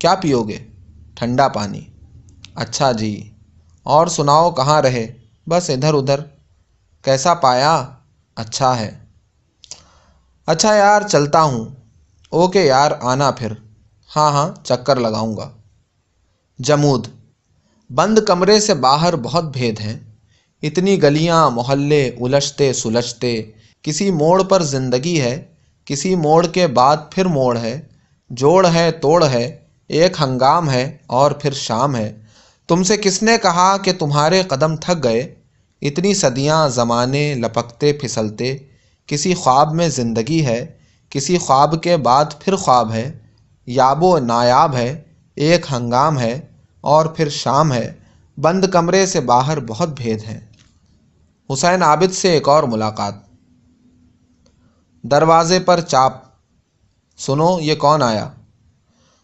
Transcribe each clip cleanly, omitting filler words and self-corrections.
کیا پیو گے؟ ٹھنڈا پانی۔ اچھا جی، اور سناؤ کہاں رہے؟ بس ادھر ادھر۔ کیسا پایا؟ اچھا ہے۔ اچھا یار چلتا ہوں۔ اوکے یار آنا پھر۔ ہاں ہاں چکر لگاؤں گا۔ جمود: بند کمرے سے باہر بہت بھید ہیں۔ اتنی گلیاں محلے الجھتے سلجھتے، کسی موڑ پر زندگی ہے، کسی موڑ کے بعد پھر موڑ ہے، جوڑ ہے توڑ ہے، ایک ہنگام ہے اور پھر شام ہے۔ تم سے کس نے کہا کہ تمہارے قدم تھک گئے؟ اتنی صدیاں زمانے لپکتے پھسلتے، کسی خواب میں زندگی ہے، کسی خواب کے بعد پھر خواب ہے، یاب و نایاب ہے، ایک ہنگام ہے اور پھر شام ہے۔ بند کمرے سے باہر بہت بھید ہیں۔ حسین عابد سے ایک اور ملاقات۔ دروازے پر چاپ: سنو یہ کون آیا؟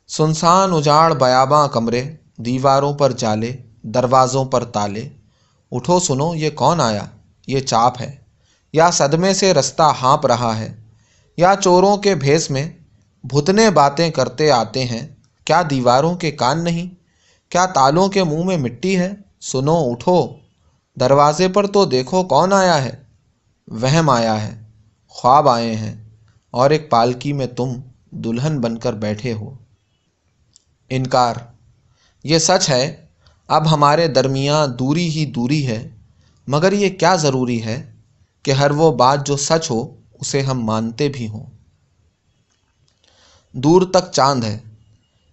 سنسان اجاڑ بیاباں کمرے، دیواروں پر جالے، دروازوں پر تالے۔ اٹھو سنو یہ کون آیا؟ یہ چاپ ہے، یا صدمے سے رستہ ہانپ رہا ہے، یا چوروں کے بھیس میں بھتنے باتیں کرتے آتے ہیں۔ کیا دیواروں کے کان نہیں؟ کیا تالوں کے منہ میں مٹی ہے؟ سنو اٹھو، دروازے پر تو دیکھو کون آیا ہے۔ وہم آیا ہے، خواب آئے ہیں، اور ایک پالکی میں تم دلہن بن کر بیٹھے ہو۔ انکار: یہ سچ ہے، اب ہمارے درمیان دوری ہی دوری ہے، مگر یہ کیا ضروری ہے کہ ہر وہ بات جو سچ ہو اسے ہم مانتے بھی ہوں۔ دور تک چاند ہے۔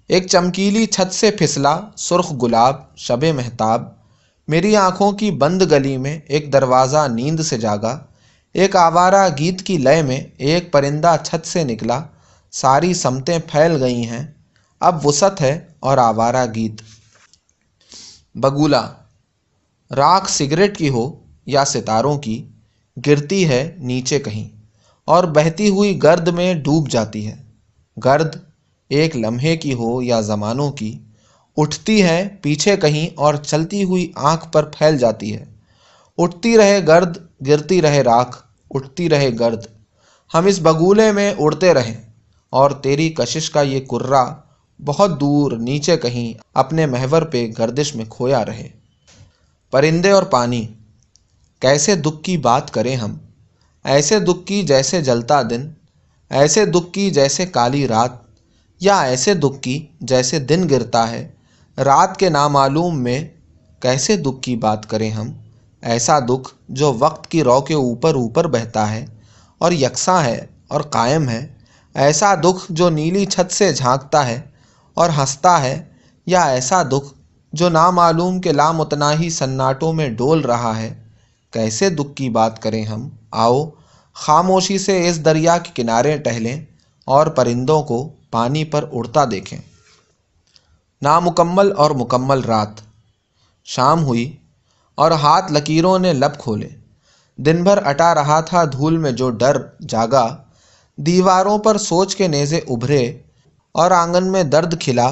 ایک چمکیلی چھت سے پھسلا سرخ گلاب شب مہتاب، میری آنکھوں کی بند گلی میں ایک دروازہ نیند سے جاگا، ایک آوارہ گیت کی لے میں ایک پرندہ چھت سے نکلا، ساری سمتیں پھیل گئی ہیں، اب وسعت ہے اور آوارہ گیت۔ بگولا: راکھ سگریٹ کی ہو یا ستاروں کی، گرتی ہے نیچے کہیں اور بہتی ہوئی گرد میں ڈوب جاتی ہے۔ گرد ایک لمحے کی ہو یا زمانوں کی، اٹھتی ہے پیچھے کہیں اور چلتی ہوئی آنکھ پر پھیل جاتی ہے۔ اٹھتی رہے گرد، گرتی رہے راکھ، اٹھتی رہے گرد، ہم اس بگولے میں اڑتے رہیں، اور تیری کشش کا یہ کرہ بہت دور نیچے کہیں اپنے محور پہ گردش میں کھویا رہے۔ پرندے اور پانی: کیسے دکھ کی بات کریں ہم، ایسے دکھ کی جیسے جلتا دن، ایسے دکھ کی جیسے کالی رات، یا ایسے دکھ کی جیسے دن گرتا ہے رات کے نامعلوم میں۔ کیسے دکھ کی بات کریں ہم، ایسا دکھ جو وقت کی رو کے اوپر اوپر بہتا ہے اور یکساں ہے اور قائم ہے، ایسا دکھ جو نیلی چھت سے جھانکتا ہے اور ہنستا ہے، یا ایسا دکھ جو نامعلوم کے لامتناہی سناٹوں میں ڈول رہا ہے۔ کیسے دکھ کی بات کریں ہم، آؤ خاموشی سے اس دریا کے کنارے ٹہلیں اور پرندوں کو پانی پر اڑتا دیکھیں۔ نامکمل اور مکمل رات۔ شام ہوئی اور ہاتھ لکیروں نے لب کھولے۔ دن بھر اٹا رہا تھا دھول میں جو ڈر، جاگا، دیواروں پر سوچ کے نیزے ابھرے اور آنگن میں درد کھلا۔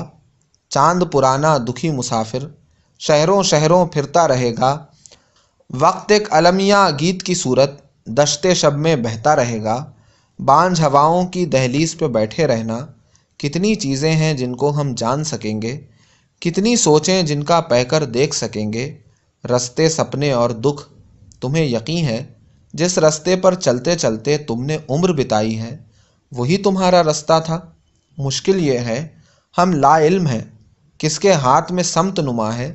چاند پرانا دکھی مسافر شہروں شہروں پھرتا رہے گا، وقت ایک المیہ گیت کی صورت دشتے شب میں بہتا رہے گا۔ بانجھ ہواؤں کی دہلیز پہ بیٹھے رہنا، کتنی چیزیں ہیں جن کو ہم جان سکیں گے، کتنی سوچیں جن کا پے کر دیکھ سکیں گے۔ رستے سپنے اور دکھ، تمہیں یقین ہے جس رستے پر چلتے چلتے تم نے عمر بتائی ہے وہی تمہارا رستہ تھا؟ مشکل یہ ہے ہم لا علم ہیں، کس کے ہاتھ میں سمت نما ہے،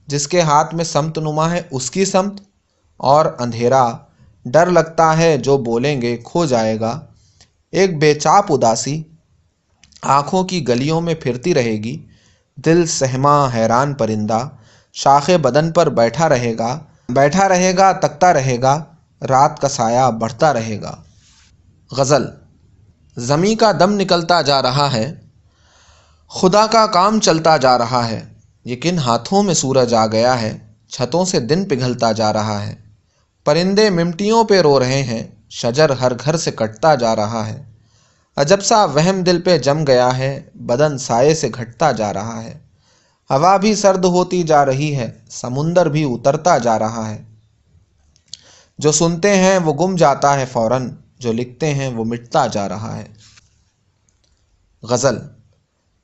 جس کے ہاتھ میں سمت نما ہے اس کی سمت، اور اندھیرا ڈر لگتا ہے جو بولیں گے کھو جائے گا۔ ایک بے چاپ اداسی آنکھوں کی گلیوں میں پھرتی رہے گی، دل سہما حیران پرندہ شاخ بدن پر بیٹھا رہے گا تکتا رہے گا، رات کا سایہ بڑھتا رہے گا۔ غزل: زمیں کا دم نکلتا جا رہا ہے، خدا کا کام چلتا جا رہا ہے، لیکن ہاتھوں میں سورج آ گیا ہے، چھتوں سے دن پگھلتا جا رہا ہے، پرندے ممٹیوں پہ رو رہے ہیں، شجر ہر گھر سے کٹتا جا رہا ہے، عجب سا وہم دل پہ جم گیا ہے، بدن سائے سے گھٹتا جا رہا ہے، ہوا بھی سرد ہوتی جا رہی ہے، سمندر بھی اترتا جا رہا ہے، جو سنتے ہیں وہ گم جاتا ہے فوراً، جو لکھتے ہیں وہ مٹتا جا رہا ہے۔ غزل: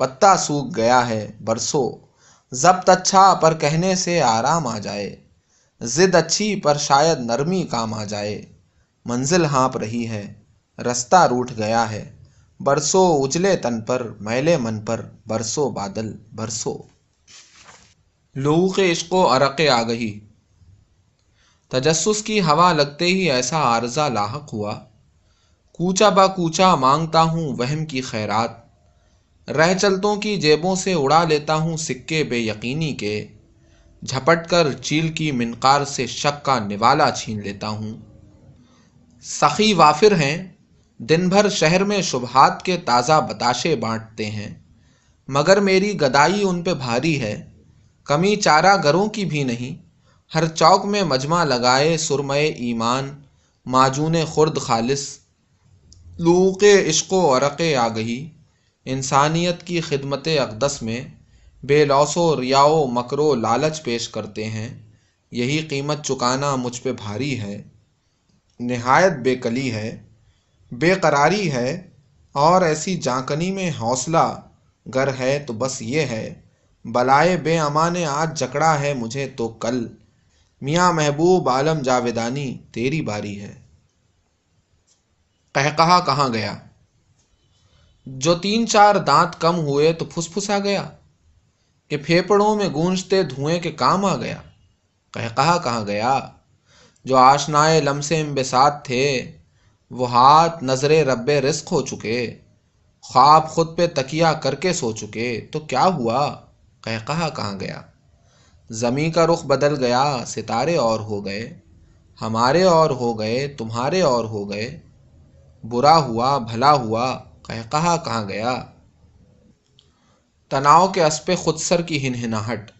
پتا سوکھ گیا ہے برسوں، ضبط اچھا پر کہنے سے آرام آ جائے، ضد اچھی پر شاید نرمی کام آ جائے، منزل ہانپ رہی ہے، رستہ روٹھ گیا ہے، برسوں اجلے تن پر میلے من پر، برسوں بادل برسوں۔ لوگ عشق و عرق آگہی۔ تجسس کی ہوا لگتے ہی ایسا عارضہ لاحق ہوا، کوچا با کوچا مانگتا ہوں وہم کی خیرات، رہ چلتوں کی جیبوں سے اڑا لیتا ہوں سکے بے یقینی کے، جھپٹ کر چیل کی منقار سے شک کا نوالا چھین لیتا ہوں۔ سخی وافر ہیں، دن بھر شہر میں شبہات کے تازہ بتاشے بانٹتے ہیں، مگر میری گدائی ان پہ بھاری ہے، کمی چارہ گروں کی بھی نہیں، ہر چوک میں مجمع لگائے سرمئے ایمان، معجون خرد خالص، لوق عشق و عرق آگہی، انسانیت کی خدمت اقدس میں بے لوث و ریا و مکر و لالچ پیش کرتے ہیں، یہی قیمت چکانا مجھ پہ بھاری ہے، نہایت بے کلی ہے، بے قراری ہے، اور ایسی جانکنی میں حوصلہ گر ہے تو بس یہ ہے، بلائے بے امان نے آج جکڑا ہے مجھے تو کل، میاں محبوب عالم جاویدانی تیری باری ہے۔ قہقہا کہاں گیا؟ جو تین چار دانت کم ہوئے تو پھسپھسا گیا، کہ پھیپڑوں میں گونجتے دھوئیں کے کام آ گیا۔ قہقہا کہاں گیا؟ جو آشنائے لمس انبساط تھے، وہ ہاتھ نظر رب رزق ہو چکے، خواب خود پہ تکیہ کر کے سو چکے، تو کیا ہوا؟ قہقہا کہاں گیا؟ زمیں کا رخ بدل گیا، ستارے اور ہو گئے، ہمارے اور ہو گئے، تمہارے اور ہو گئے، برا ہوا بھلا ہوا، قہقہا کہاں گیا؟ تناؤ کے اسپِ خودسر کی ہنہناہٹ۔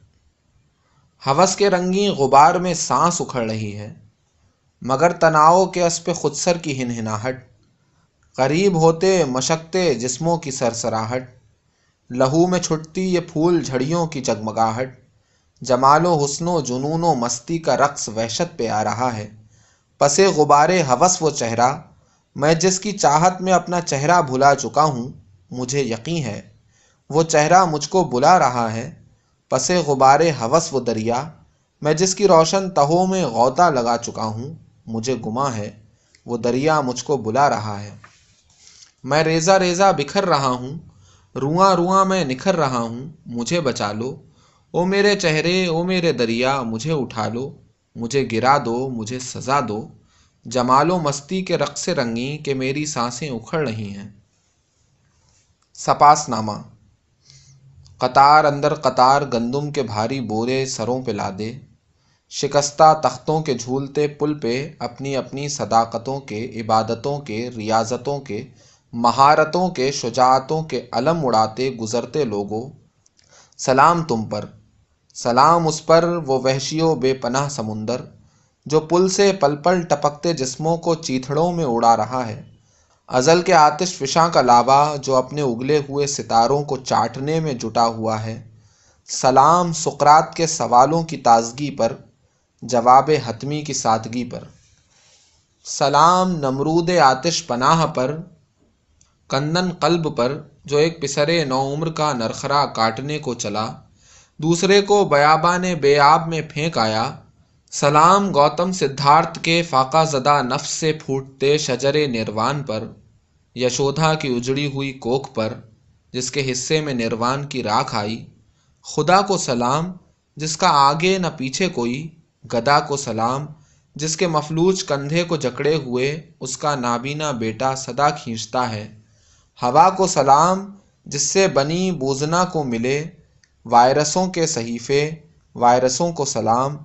ہوس کے رنگیں غبار میں سانس اکھڑ رہی ہے، مگر تناؤ کے اسپِ خودسر کی ہنہناہٹ، قریب ہوتے مشکتے جسموں کی سرسراہٹ، لہو میں چھٹتی یہ پھول جھڑیوں کی جگمگاہٹ، جمال و حسن و جنون و مستی کا رقص وحشت پہ آ رہا ہے، پسِ غبارِ ہوس وہ چہرہ، میں جس کی چاہت میں اپنا چہرہ بھلا چکا ہوں، مجھے یقین ہے وہ چہرہ مجھ کو بلا رہا ہے، پسِ غبارِ ہوس وہ دریا، میں جس کی روشن تہوں میں غوطہ لگا چکا ہوں، مجھے گمان ہے وہ دریا مجھ کو بلا رہا ہے۔ میں ریزہ ریزہ بکھر رہا ہوں، رواں رواں میں نکھر رہا ہوں، مجھے بچا لو، او میرے چہرے، او میرے دریا، مجھے اٹھا لو، مجھے گرا دو، مجھے سزا دو، جمال و مستی کے رقص رنگیں کہ میری سانسیں اکھڑ رہی ہیں۔ سپاس نامہ۔ قطار اندر قطار گندم کے بھاری بورے سروں پہ لادے، شکستہ تختوں کے جھولتے پل پہ اپنی اپنی صداقتوں کے، عبادتوں کے، ریاضتوں کے، مہارتوں کے، شجاعتوں کے علم اڑاتے گزرتے لوگوں، سلام تم پر، سلام اس پر وہ وحشی و بے پناہ سمندر، جو پل سے پل پل ٹپکتے جسموں کو چیتھڑوں میں اڑا رہا ہے، ازل کے آتش فشاں کا لاوا جو اپنے اگلے ہوئے ستاروں کو چاٹنے میں جٹا ہوا ہے، سلام سقراط کے سوالوں کی تازگی پر، جواب حتمی کی سادگی پر، سلام نمرود آتش پناہ پر، کندن قلب پر، جو ایک پسرے نوعمر کا نرخرا کاٹنے کو چلا، دوسرے کو بیابان بے آب میں پھینک آیا، سلام گوتم سدھارتھ کے فاقہ زدہ نفس سے پھوٹتے شجر نروان پر، یشودھا کی اجڑی ہوئی کوکھ پر، جس کے حصے میں نروان کی راکھ آئی، خدا کو سلام جس کا آگے نہ پیچھے کوئی، گدا کو سلام جس کے مفلوج کندھے کو جکڑے ہوئے اس کا نابینا بیٹا صدا کھینچتا ہے، ہوا کو سلام جس سے بنی بوزنا کو ملے وائرسوں کے صحیفے، وائرسوں کو سلام،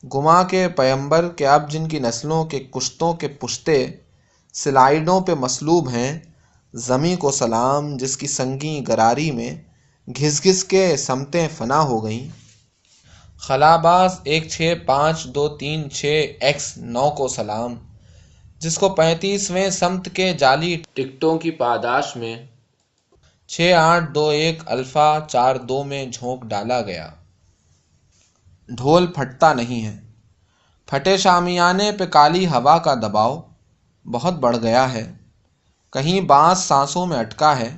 گما کے پیمبر کہ اب جن کی نسلوں کے کشتوں کے پشتے سلائیڈوں پہ مصلوب ہیں، زمیں کو سلام جس کی سنگیں گراری میں گھس گھس کے سمتیں فنا ہو گئیں، خلاباز 165236X9 کو سلام جس کو 35ویں سمت کے جعلی ٹکٹوں کی پاداش میں 6821 الفا 42 میں جھونک ڈالا گیا۔ ڈھول پھٹتا نہیں ہے، پھٹے شامیانے پہ کالی ہوا کا دباؤ بہت بڑھ گیا ہے، کہیں بانس سانسوں میں اٹکا ہے،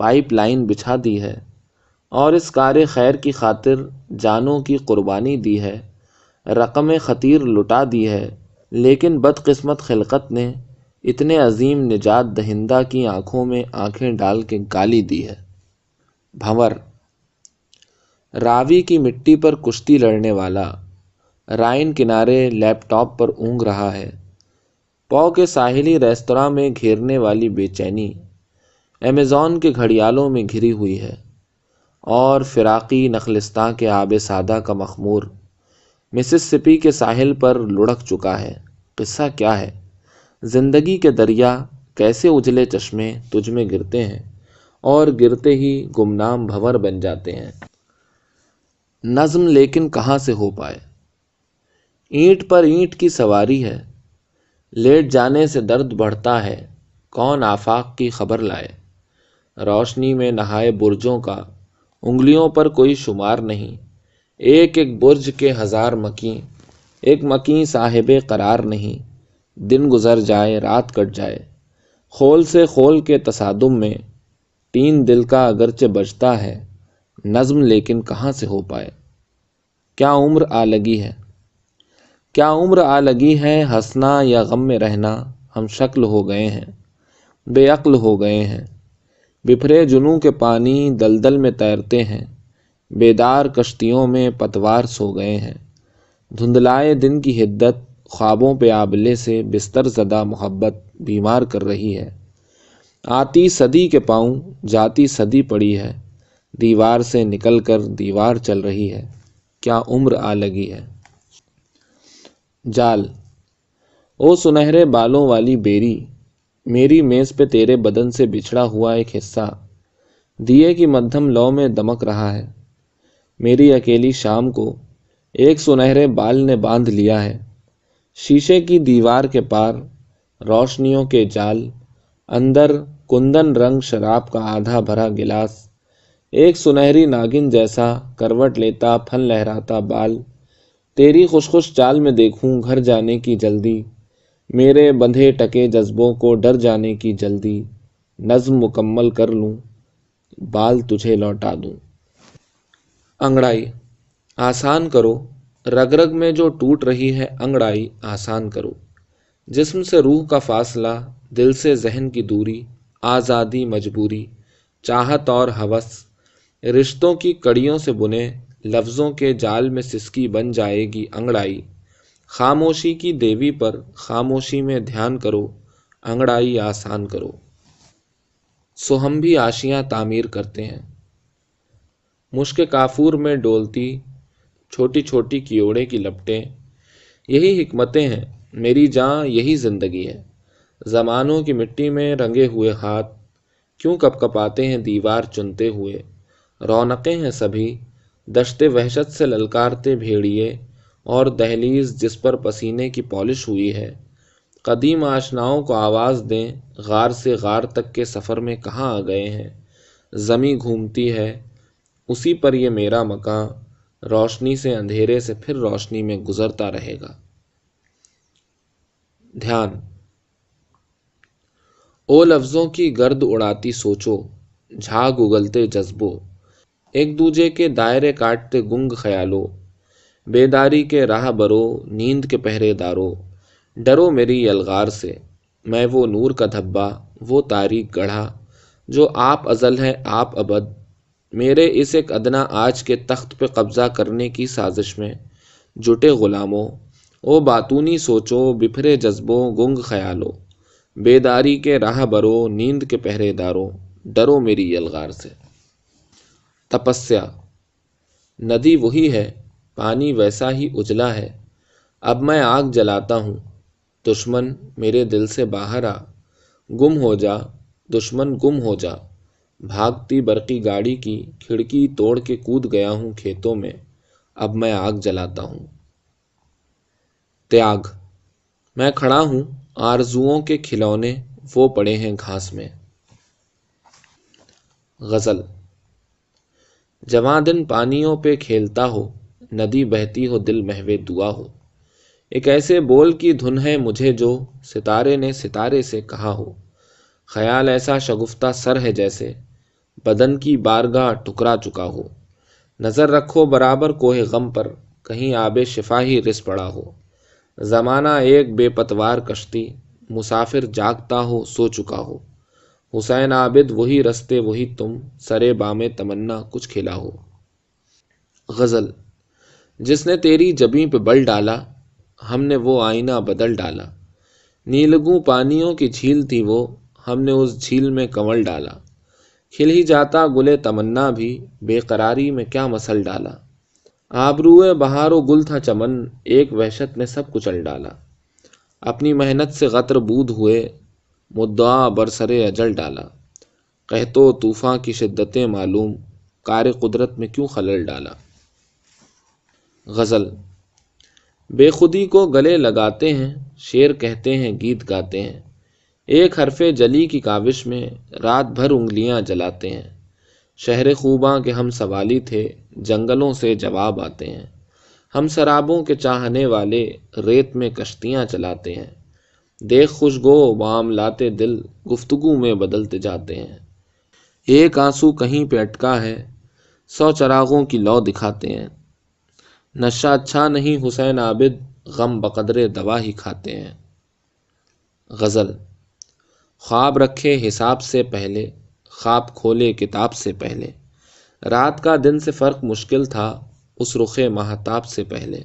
پائپ لائن بچھا دی ہے اور اس کار خیر کی خاطر جانوں کی قربانی دی ہے، رقم خطیر لٹا دی ہے، لیکن بدقسمت خلقت نے اتنے عظیم نجات دہندہ کی آنکھوں میں آنکھیں ڈال کے گالی دی ہے۔ بھنور، راوی کی مٹی پر کشتی لڑنے والا رائن کنارے لیپ ٹاپ پر اونگ رہا ہے۔ پو کے ساحلی ریستوراں میں گھیرنے والی بے چینی ایمیزون کے گھڑیالوں میں گھری ہوئی ہے، اور فراقی نخلستان کے آب سادہ کا مخمور مسسپی کے ساحل پر لڑھک چکا ہے۔ قصہ کیا ہے؟ زندگی کے دریا کیسے اجلے چشمے تجھ میں گرتے ہیں اور گرتے ہی گمنام بھنور بن جاتے ہیں۔ نظم لیکن کہاں سے ہو پائے؟ اینٹ پر اینٹ کی سواری ہے، لیٹ جانے سے درد بڑھتا ہے، کون آفاق کی خبر لائے۔ روشنی میں نہائے برجوں کا انگلیوں پر کوئی شمار نہیں، ایک ایک برج کے ہزار مکیں، ایک مکیں صاحب قرار نہیں۔ دن گزر جائے، رات کٹ جائے، خول سے خول کے تصادم میں تین دل کا اگرچہ بجتا ہے، نظم لیکن کہاں سے ہو پائے۔ کیا عمر آ لگی ہے، کیا عمر آ لگی ہے، ہنسنا یا غم میں رہنا ہم شکل ہو گئے ہیں، بے عقل ہو گئے ہیں۔ بپھرے جنوں کے پانی دلدل میں تیرتے ہیں، بیدار کشتیوں میں پتوار سو گئے ہیں۔ دھندلائے دن کی حدت خوابوں پہ آبلے سے بستر زدہ محبت بیمار کر رہی ہے۔ آتی صدی کے پاؤں جاتی صدی پڑی ہے، دیوار سے نکل کر دیوار چل رہی ہے، کیا عمر آ لگی ہے۔ جال، او سنہرے بالوں والی بیری، میری میز پہ تیرے بدن سے بچھڑا ہوا ایک حصہ دیے کی مدھم لو میں دمک رہا ہے۔ میری اکیلی شام کو ایک سنہرے بال نے باندھ لیا ہے۔ شیشے کی دیوار کے پار روشنیوں کے جال، اندر کندن رنگ شراب کا آدھا بھرا گلاس، ایک سنہری ناگن جیسا کروٹ لیتا پھن لہراتا بال، تیری خوش خوش چال میں دیکھوں گھر جانے کی جلدی، میرے بندھے ٹکے جذبوں کو ڈر جانے کی جلدی، نظم مکمل کر لوں بال تجھے لوٹا دوں۔ انگڑائی، آسان کرو رگ رگ میں جو ٹوٹ رہی ہے انگڑائی آسان کرو۔ جسم سے روح کا فاصلہ، دل سے ذہن کی دوری، آزادی مجبوری، چاہت اور ہوس، رشتوں کی کڑیوں سے بنے لفظوں کے جال میں سسکی بن جائے گی انگڑائی۔ خاموشی کی دیوی پر خاموشی میں دھیان کرو، انگڑائی آسان کرو۔ سو ہم بھی آشیاں تعمیر کرتے ہیں، مشک کافور میں ڈولتی چھوٹی چھوٹی کیوڑے کی لپٹیں، یہی حکمتیں ہیں میری جاں، یہی زندگی ہے۔ زمانوں کی مٹی میں رنگے ہوئے ہاتھ کیوں کپ کپاتے ہیں دیوار چنتے ہوئے، رونقیں ہیں سبھی دشت وحشت سے للکارتے بھیڑیے، اور دہلیز جس پر پسینے کی پالش ہوئی ہے۔ قدیم آشناؤں کو آواز دیں، غار سے غار تک کے سفر میں کہاں آ گئے ہیں۔ زمیں گھومتی ہے اسی پر یہ میرا مکاں، روشنی سے اندھیرے سے پھر روشنی میں گزرتا رہے گا۔ دھیان، او لفظوں کی گرد اڑاتی سوچو، جھاگ اگلتے جذبوں، ایک دوجے کے دائرے کاٹتے گنگ خیالوں، بیداری کے راہ برو، نیند کے پہرے دارو، ڈرو میری یلغار سے، میں وہ نور کا دھبا، وہ تاریک گڑھا، جو آپ ازل ہے آپ ابد، میرے اس ایک ادنا آج کے تخت پہ قبضہ کرنے کی سازش میں جٹے غلاموں، او باتونی سوچو، بپھرے جذبوں، گنگ خیالوں، بیداری کے راہ برو، نیند کے پہرے دارو، ڈرو میری یلغار سے۔ تپسیا، ندی وہی ہے، پانی ویسا ہی اجلا ہے، اب میں آگ جلاتا ہوں، دشمن میرے دل سے باہر آ، گم ہو جا دشمن گم ہو جا، بھاگتی برقی گاڑی کی کھڑکی توڑ کے کود گیا ہوں کھیتوں میں، اب میں آگ جلاتا ہوں۔ تیاگ، میں کھڑا ہوں، آرزوؤں کے کھلونے وہ پڑے ہیں گھاس میں۔ غزل، جواں دن پانیوں پہ کھیلتا ہو، ندی بہتی ہو دل محو دعا ہو، ایک ایسے بول کی دھن ہے مجھے جو ستارے نے ستارے سے کہا ہو، خیال ایسا شگفتہ سر ہے جیسے بدن کی بارگاہ ٹھکرا چکا ہو۔ نظر رکھو برابر کوہ غم پر، کہیں آب شفا ہی رس پڑا ہو۔ زمانہ ایک بے پتوار کشتی، مسافر جاگتا ہو سو چکا ہو۔ حسین عابد وہی رستے وہی تم، سرے بام تمنا کچھ کھلا ہو۔ غزل۔ جس نے تیری جبیں پہ بل ڈالا، ہم نے وہ آئینہ بدل ڈالا۔ نیلگوں پانیوں کی جھیل تھی وہ، ہم نے اس جھیل میں کنول ڈالا۔ کھل ہی جاتا گلے تمنا بھی، بے قراری میں کیا مسل ڈالا۔ آبروئے بہار و گل تھا چمن، ایک وحشت نے سب کچل ڈالا۔ اپنی محنت سے غطر بود ہوئے، مدعا برسرے اجل ڈالا۔ قحط و طوفاں کی شدتیں معلوم، کار قدرت میں کیوں خلل ڈالا۔ غزل۔ بے خودی کو گلے لگاتے ہیں، شعر کہتے ہیں گیت گاتے ہیں۔ ایک حرف جلی کی کاوش میں رات بھر انگلیاں جلاتے ہیں۔ شہر خوباں کے ہم سوالی تھے، جنگلوں سے جواب آتے ہیں۔ ہم سرابوں کے چاہنے والے، ریت میں کشتیاں چلاتے ہیں۔ دیکھ خوشگو معاملات دل، گفتگو میں بدلتے جاتے ہیں۔ ایک آنسو کہیں پہ اٹکا ہے، 100 چراغوں کی لو دکھاتے ہیں۔ نشہ اچھا نہیں حسین عابد، غم بقدر دوا ہی کھاتے ہیں۔ غزل۔ خواب رکھے حساب سے پہلے، خواب کھولے کتاب سے پہلے۔ رات کا دن سے فرق مشکل تھا، اس رخ ماہتاب سے پہلے۔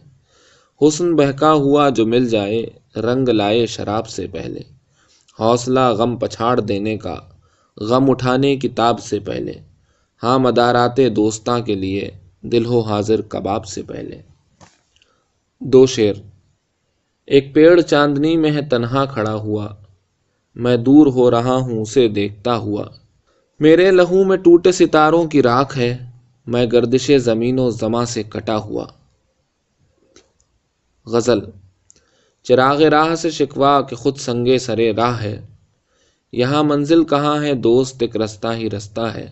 حسن بہکا ہوا جو مل جائے، رنگ لائے شراب سے پہلے۔ حوصلہ غم پچھاڑ دینے کا، غم اٹھانے کی تاب سے پہلے۔ ہاں مدارات دوستاں کے لیے، دل ہو حاضر کباب سے پہلے۔ دو شعر۔ ایک پیڑ چاندنی میں ہے تنہا کھڑا ہوا، میں دور ہو رہا ہوں اسے دیکھتا ہوا۔ میرے لہو میں ٹوٹے ستاروں کی راکھ ہے، میں گردش زمین و زماں سے کٹا ہوا۔ غزل۔ چراغ راہ سے شکوا کہ خود سنگے سرے راہ ہے، یہاں منزل کہاں ہے دوست ایک رستہ ہی رستہ ہے۔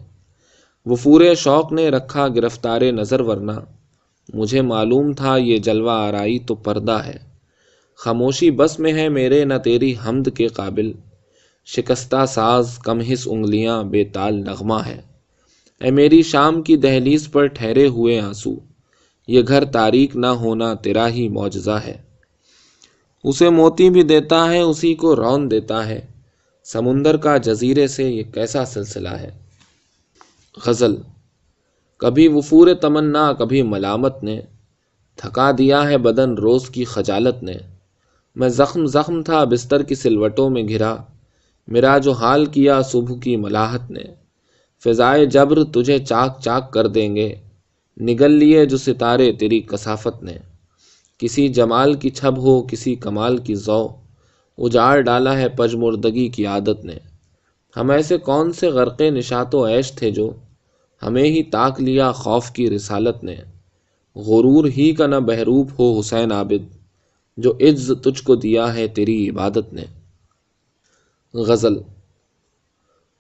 وفور شوق نے رکھا گرفتار نظر ورنہ، مجھے معلوم تھا یہ جلوہ آرائی تو پردہ ہے۔ خاموشی بس میں ہے میرے نہ تیری حمد کے قابل، شکستہ ساز کم حس انگلیاں بے تال نغمہ ہے۔ اے میری شام کی دہلیز پر ٹھہرے ہوئے آنسو، یہ گھر تاریک نہ ہونا تیرا ہی معجزہ ہے۔ اسے موتی بھی دیتا ہے اسی کو رون دیتا ہے، سمندر کا جزیرے سے یہ کیسا سلسلہ ہے۔ غزل۔ کبھی وفور تمنا کبھی ملامت نے، تھکا دیا ہے بدن روز کی خجالت نے۔ میں زخم زخم تھا بستر کی سلوٹوں میں گھرا، میرا جو حال کیا صبح کی ملاحت نے۔ فضائے جبر تجھے چاک چاک کر دیں گے، نگل لیے جو ستارے تیری کثافت نے۔ کسی جمال کی چھب ہو کسی کمال کی ذو، اجاڑ ڈالا ہے پژمردگی کی عادت نے۔ ہم ایسے کون سے غرق نشاط و عیش تھے جو، ہمیں ہی طاق لیا خوف کی رسالت نے۔ غرور ہی کا نہ بہروپ ہو حسین عابد، جو عز تجھ کو دیا ہے تیری عبادت نے۔ غزل۔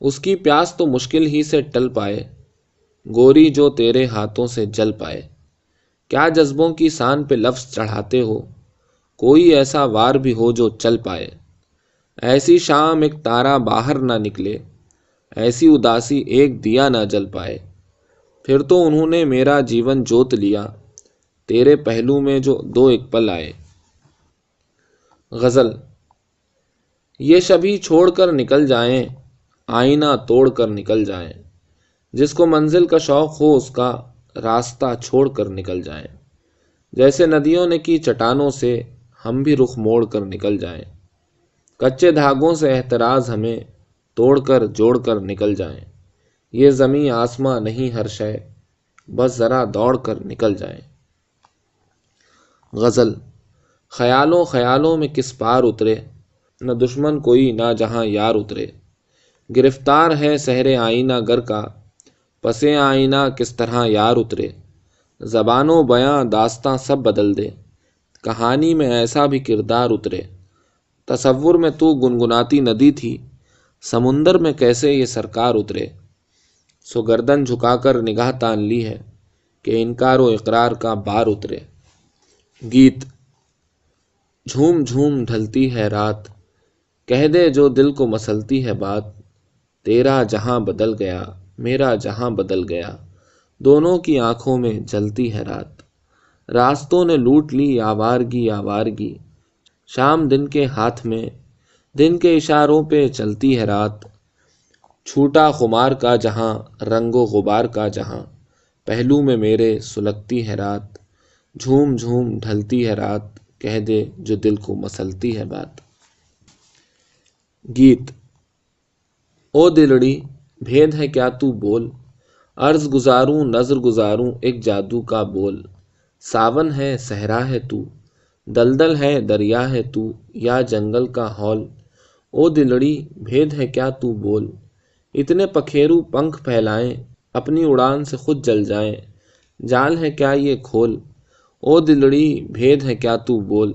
اس کی پیاس تو مشکل ہی سے ٹل پائے، گوری جو تیرے ہاتھوں سے جل پائے۔ کیا جذبوں کی سان پہ لفظ چڑھاتے ہو، کوئی ایسا وار بھی ہو جو چل پائے۔ ایسی شام ایک تارا باہر نہ نکلے، ایسی اداسی ایک دیا نہ جل پائے۔ پھر تو انہوں نے میرا جیون جوت لیا، تیرے پہلو میں جو دو ایک پل آئے۔ غزل۔ یہ شبھی چھوڑ کر نکل جائیں، آئینہ توڑ کر نکل جائیں۔ جس کو منزل کا شوق ہو اس کا راستہ چھوڑ کر نکل جائیں۔ جیسے ندیوں نے کی چٹانوں سے ہم بھی رخ موڑ کر نکل جائیں۔ کچے دھاگوں سے احتراز ہمیں توڑ کر جوڑ کر نکل جائیں۔ یہ زمیں آسماں نہیں ہر شے، بس ذرا دوڑ کر نکل جائیں۔ غزل۔ خیالوں خیالوں میں کس پار اترے، نہ دشمن کوئی نہ جہاں یار اترے۔ گرفتار ہے سحر آئینہ گر کا، پسے آئینہ کس طرح یار اترے۔ زبان و بیاں داستاں سب بدل دے، کہانی میں ایسا بھی کردار اترے۔ تصور میں تو گنگناتی ندی تھی، سمندر میں کیسے یہ سرکار اترے۔ سو گردن جھکا کر نگاہ تان لی ہے، کہ انکار و اقرار کا بار اترے۔ گیت۔ جھوم جھوم ڈھلتی ہے رات، کہہ دے جو دل کو مسلتی ہے بات۔ تیرا جہاں بدل گیا میرا جہاں بدل گیا، دونوں کی آنکھوں میں جلتی ہے رات۔ راستوں نے لوٹ لی آوارگی آوارگی، شام دن کے ہاتھ میں، دن کے اشاروں پہ چلتی ہے رات۔ چھوٹا خمار کا جہاں، رنگ و غبار کا جہاں، پہلو میں میرے سلگتی ہے رات۔ جھوم جھوم ڈھلتی ہے رات، کہہ دے جو دل کو مسلتی ہے بات۔ گیت۔ او دلڑی بھید ہے کیا تو بول، عرض گزاروں نظر گزاروں ایک جادو کا بول۔ ساون ہے صحرا ہے تو، دلدل ہے دریا ہے تو، یا جنگل کا ہال۔ او دلڑی بھید ہے کیا تو بول، اتنے پکھیرو پنکھ پھیلائیں، اپنی اڑان سے خود جل جائیں، جال ہے کیا یہ کھول۔ او دلڑی بھید ہے کیا تو بول،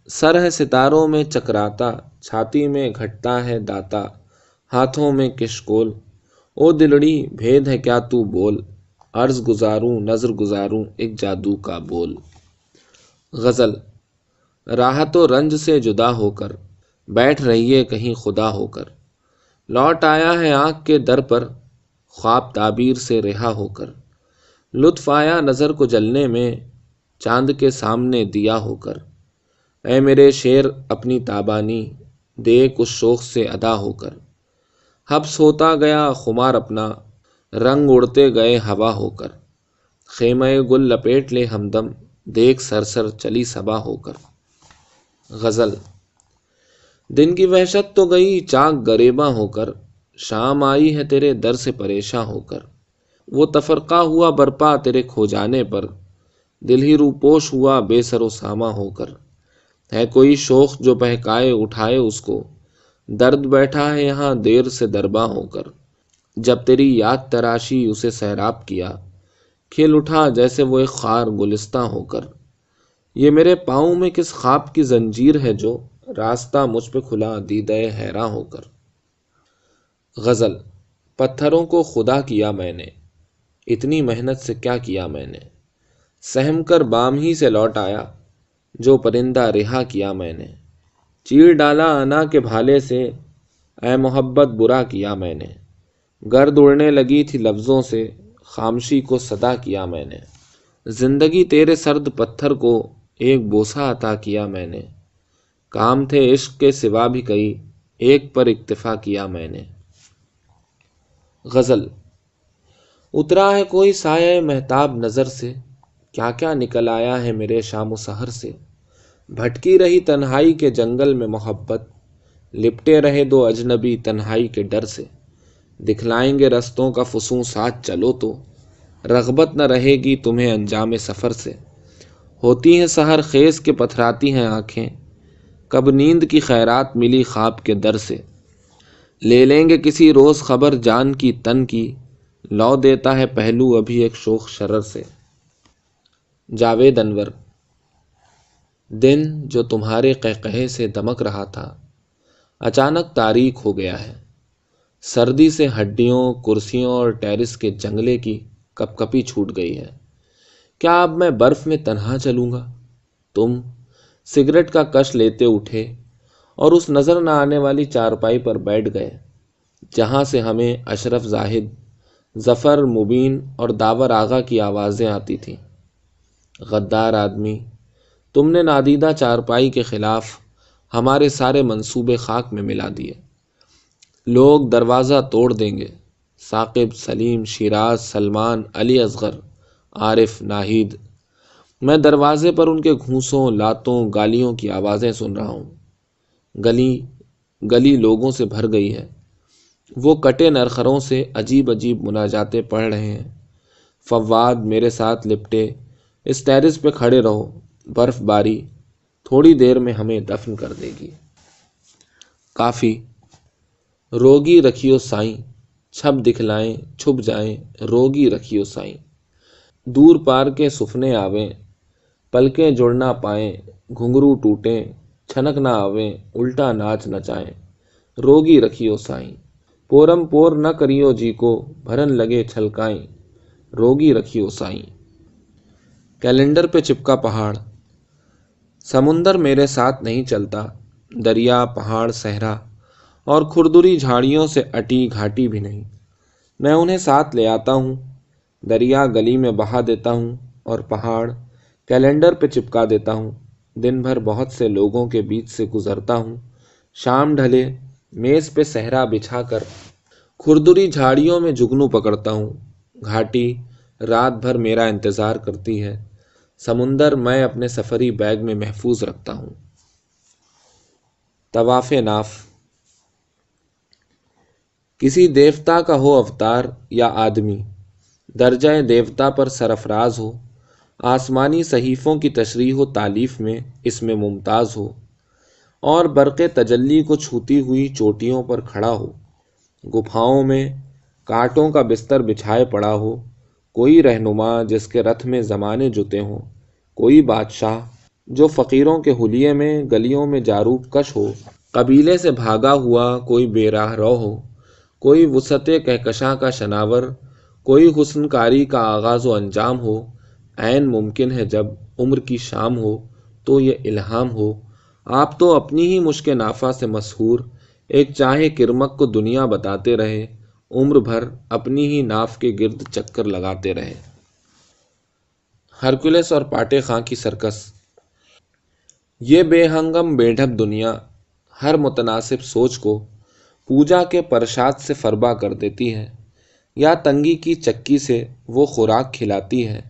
سر ہے ستاروں میں چکراتا، چھاتی میں گھٹتا ہے داتا، ہاتھوں میں کشکول۔ او دلڑی بھید ہے کیا تو بول، عرض گزاروں نظر گزاروں ایک جادو کا بول۔ غزل۔ راحت و رنج سے جدا ہو کر، بیٹھ رہیے کہیں خدا ہو کر، لوٹ آیا ہے آنکھ کے در پر، خواب تعبیر سے رہا ہو کر، لطف آیا نظر کو جلنے میں، چاند کے سامنے دیا ہو کر۔ اے میرے شعر اپنی تابانی، دیکھ اس شوق سے ادا ہو کر، حبس ہوتا گیا خمار اپنا، رنگ اڑتے گئے ہوا ہو کر، خیمہ گل لپیٹ لے ہمدم، دیکھ سرسر چلی صبا ہو کر۔ غزل۔ دن کی وحشت تو گئی چاک گریباں ہو کر، شام آئی ہے تیرے در سے پریشاں ہو کر، وہ تفرقہ ہوا برپا تیرے کھو جانے پر، دل ہی روپوش ہوا بے سر و ساماں ہو کر۔ ہے کوئی شوق جو بہکائے اٹھائے اس کو، درد بیٹھا ہے یہاں دیر سے درباں ہو کر، جب تیری یاد تراشی اسے سیراب کیا، کھل اٹھا جیسے وہ ایک خار گلستاں ہو کر۔ یہ میرے پاؤں میں کس خواب کی زنجیر ہے جو، راستہ مجھ پہ کھلا دیدہ حیراں ہو کر۔ غزل۔ پتھروں کو خدا کیا میں نے، اتنی محنت سے کیا کیا میں نے، سہم کر بام ہی سے لوٹ آیا، جو پرندہ رہا کیا میں نے، چیر ڈالا انا کے بھالے سے، اے محبت برا کیا میں نے، گرد اڑنے لگی تھی لفظوں سے، خاموشی کو صدا کیا میں نے، زندگی تیرے سرد پتھر کو ایک بوسہ عطا کیا میں نے، کام تھے عشق کے سوا بھی کئی، ایک پر اکتفا کیا میں نے۔ غزل۔ اترا ہے کوئی سایہ مہتاب نظر سے، کیا کیا نکل آیا ہے میرے شام و سحر سے، بھٹکی رہی تنہائی کے جنگل میں محبت، لپٹے رہے دو اجنبی تنہائی کے ڈر سے، دکھلائیں گے رستوں کا فسوں ساتھ چلو تو، رغبت نہ رہے گی تمہیں انجام سفر سے، ہوتی ہیں سحر خیز کے پتھراتی ہیں آنکھیں، کب نیند کی خیرات ملی خواب کے در سے، لے لیں گے کسی روز خبر جان کی تن کی، لو دیتا ہے پہلو ابھی ایک شوخ شرر سے۔ جاوید انور۔ دن جو تمہارے قہقہے سے دمک رہا تھا، اچانک تاریک ہو گیا ہے، سردی سے ہڈیوں، کرسیوں اور ٹیرس کے جنگلے کی کپ کپی چھوٹ گئی ہے۔ کیا اب میں برف میں تنہا چلوں گا؟ تم سگریٹ کا کش لیتے اٹھے اور اس نظر نہ آنے والی چارپائی پر بیٹھ گئے جہاں سے ہمیں اشرف زاہد، ظفر مبین اور داور آغا کی آوازیں آتی تھیں۔ غدار آدمی، تم نے نادیدہ چارپائی کے خلاف ہمارے سارے منصوبے خاک میں ملا دیے۔ لوگ دروازہ توڑ دیں گے، ثاقب، سلیم، شیراز، سلمان، علی اصغر، عارف، ناہید۔ میں دروازے پر ان کے گھونسوں، لاتوں، گالیوں کی آوازیں سن رہا ہوں۔ گلی گلی لوگوں سے بھر گئی ہے، وہ کٹے نرخروں سے عجیب عجیب مناجاتیں پڑھ رہے ہیں۔ فواد میرے ساتھ لپٹے، اس ٹیرس پہ کھڑے رہو، برف باری تھوڑی دیر میں ہمیں دفن کر دے گی۔ کافی۔ روگی رکھیو سائیں، چھپ دکھلائیں چھپ جائیں، روگی رکھیو سائیں، دور پار کے سفنے آویں، پلکیں جڑ نہ پائیں، گھنگرو ٹوٹیں، چھنک نہ آویں، الٹا ناچ نچائیں، روگی رکھیو سائیں، پورم پور نہ کریو جی کو، بھرن لگے چھلکائیں، روگی رکھیو سائیں۔ کیلنڈر پہ چپکا پہاڑ۔ سمندر میرے ساتھ نہیں چلتا، دریا، پہاڑ، صحرا اور کھردری جھاڑیوں سے اٹی گھاٹی بھی نہیں۔ میں انہیں ساتھ لے آتا ہوں، دریا گلی میں بہا دیتا ہوں اور پہاڑ کیلنڈر پہ چپکا دیتا ہوں۔ دن بھر بہت سے لوگوں کے بیچ سے گزرتا ہوں، شام ڈھلے میز پہ صحرا بچھا کر کھردری جھاڑیوں میں جگنو پکڑتا ہوں۔ گھاٹی رات بھر میرا انتظار کرتی ہے، سمندر میں اپنے سفری بیگ میں محفوظ رکھتا ہوں۔ طواف ناف، کسی دیوتا کا ہو اوتار یا آدمی، درجہ دیوتا پر سرفراز ہو، آسمانی صحیفوں کی تشریح و تالیف میں اس میں ممتاز ہو، اور برق تجلی کو چھوتی ہوئی چوٹیوں پر کھڑا ہو، گپھاؤں میں کانٹوں کا بستر بچھائے پڑا ہو، کوئی رہنما جس کے رتھ میں زمانے جتے ہوں، کوئی بادشاہ جو فقیروں کے حلیے میں گلیوں میں جاروب کش ہو، قبیلے سے بھاگا ہوا کوئی بے راہ رو ہو، کوئی وسعت کہکشاں کا شناور، کوئی حسن کاری کا آغاز و انجام ہو، عین ممکن ہے جب عمر کی شام ہو تو یہ الہام ہو، آپ تو اپنی ہی مشک نافہ سے مسحور، ایک چاہے کرمک کو دنیا بتاتے رہے، عمر بھر اپنی ہی ناف کے گرد چکر لگاتے رہے۔ ہرکولس اور پاٹے خاں کی سرکس۔ یہ بے ہنگم بے ڈھب دنیا ہر متناسب سوچ کو پوجا کے پرشاد سے فربا کر دیتی ہے، یا تنگی کی چکی سے وہ خوراک کھلاتی ہے۔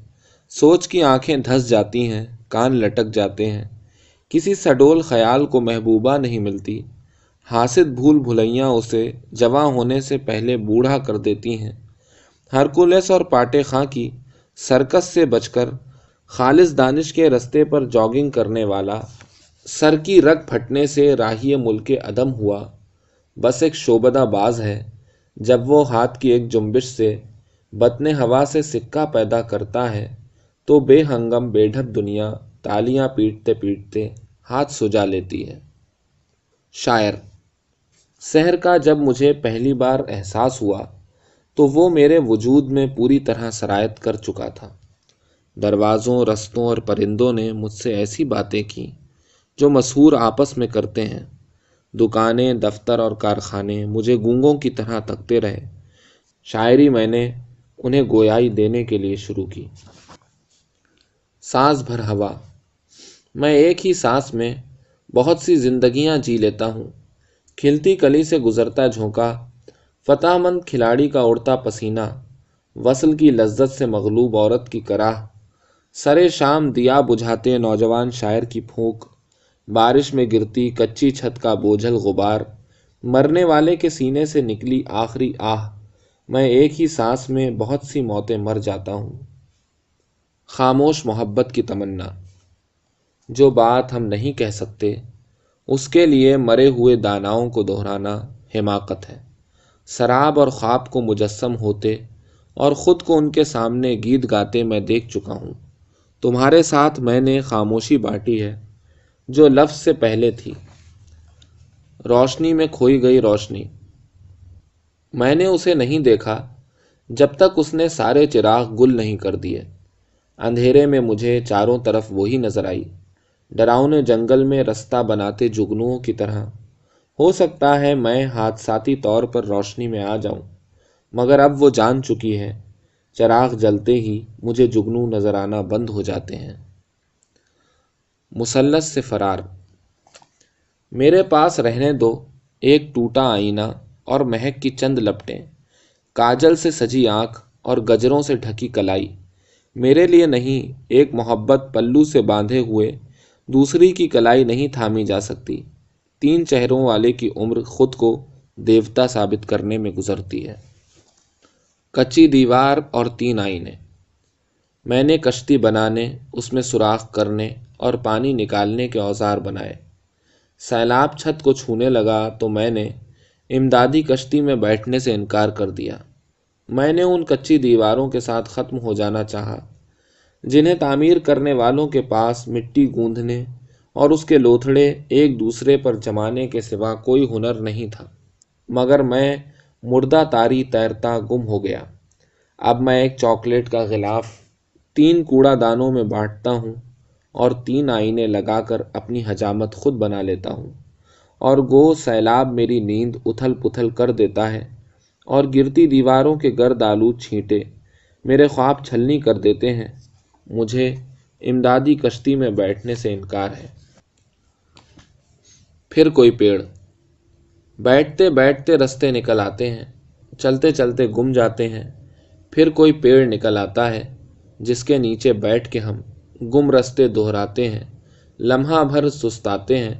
سوچ کی آنکھیں دھس جاتی ہیں، کان لٹک جاتے ہیں، کسی سڈول خیال کو محبوبہ نہیں ملتی، حاسد بھول بھلیاں اسے جواں ہونے سے پہلے بوڑھا کر دیتی ہیں۔ ہرکولس اور پاٹے خاں کی سرکس سے بچ کر خالص دانش کے رستے پر جاگنگ کرنے والا سر کی رگ پھٹنے سے راہی ملک عدم ہوا، بس ایک شعبدہ باز ہے۔ جب وہ ہاتھ کی ایک جنبش سے بطن ہوا سے سکہ پیدا کرتا ہے تو بے ہنگم بے ڈھب دنیا تالیاں پیٹتے پیٹتے ہاتھ سجا لیتی ہے۔ شاعر، سحر کا جب مجھے پہلی بار احساس ہوا تو وہ میرے وجود میں پوری طرح سرایت کر چکا تھا۔ دروازوں، رستوں اور پرندوں نے مجھ سے ایسی باتیں کی جو مسحور آپس میں کرتے ہیں۔ دکانیں، دفتر اور کارخانے مجھے گونگوں کی طرح تکتے رہے۔ شاعری میں نے انہیں گویائی دینے کے لیے شروع کی۔ سانس بھر ہوا، میں ایک ہی سانس میں بہت سی زندگیاں جی لیتا ہوں۔ کھلتی کلی سے گزرتا جھونکا، فتح مند کھلاڑی کا اڑتا پسینہ، وصل کی لذت سے مغلوب عورت کی کراہ، سرے شام دیا بجھاتے نوجوان شاعر کی پھونک، بارش میں گرتی کچی چھت کا بوجھل غبار، مرنے والے کے سینے سے نکلی آخری آہ، میں ایک ہی سانس میں بہت سی موتیں مر جاتا ہوں۔ خاموش محبت کی تمنا، جو بات ہم نہیں کہہ سکتے اس کے لیے مرے ہوئے داناؤں کو دہرانا حماقت ہے۔ سراب اور خواب کو مجسم ہوتے اور خود کو ان کے سامنے گیت گاتے میں دیکھ چکا ہوں۔ تمہارے ساتھ میں نے خاموشی بانٹی ہے جو لفظ سے پہلے تھی۔ روشنی میں کھوئی گئی روشنی، میں نے اسے نہیں دیکھا جب تک اس نے سارے چراغ گل نہیں کر دیے۔ اندھیرے میں مجھے چاروں طرف وہی نظر آئی، ڈراؤنے جنگل میں رستہ بناتے جگنوؤں کی طرح۔ ہو سکتا ہے میں حادثاتی طور پر روشنی میں آ جاؤں، مگر اب وہ جان چکی ہے، چراغ جلتے ہی مجھے جگنو نظر آنا بند ہو جاتے ہیں۔ مثلث سے فرار، میرے پاس رہنے دو ایک ٹوٹا آئینہ اور مہک کی چند لپٹیں، کاجل سے سجی آنکھ اور گجروں سے ڈھکی کلائی۔ میرے لیے نہیں، ایک محبت پلو سے باندھے ہوئے دوسری کی کلائی نہیں تھامی جا سکتی۔ تین چہروں والے کی عمر خود کو دیوتا ثابت کرنے میں گزرتی ہے۔ کچی دیوار اور تین آئینے، میں نے کشتی بنانے، اس میں سوراخ کرنے اور پانی نکالنے کے اوزار بنائے۔ سیلاب چھت کو چھونے لگا تو میں نے امدادی کشتی میں بیٹھنے سے انکار کر دیا۔ میں نے ان کچی دیواروں کے ساتھ ختم ہو جانا چاہا جنہیں تعمیر کرنے والوں کے پاس مٹی گوندھنے اور اس کے لوتھڑے ایک دوسرے پر جمانے کے سوا کوئی ہنر نہیں تھا، مگر میں مردہ تاری تیرتا گم ہو گیا۔ اب میں ایک چاکلیٹ کا غلاف تین کوڑا دانوں میں بانٹتا ہوں اور تین آئینے لگا کر اپنی حجامت خود بنا لیتا ہوں، اور گو سیلاب میری نیند اتھل پتھل کر دیتا ہے اور گرتی دیواروں کے گرد آلود چھینٹے میرے خواب چھلنی کر دیتے ہیں۔ مجھے امدادی کشتی میں بیٹھنے سے انکار ہے۔ پھر کوئی پیڑ، بیٹھتے بیٹھتے رستے نکل آتے ہیں، چلتے چلتے گم جاتے ہیں۔ پھر کوئی پیڑ نکل آتا ہے جس کے نیچے بیٹھ کے ہم گم رستے دہراتے ہیں، لمحہ بھر سستاتے ہیں،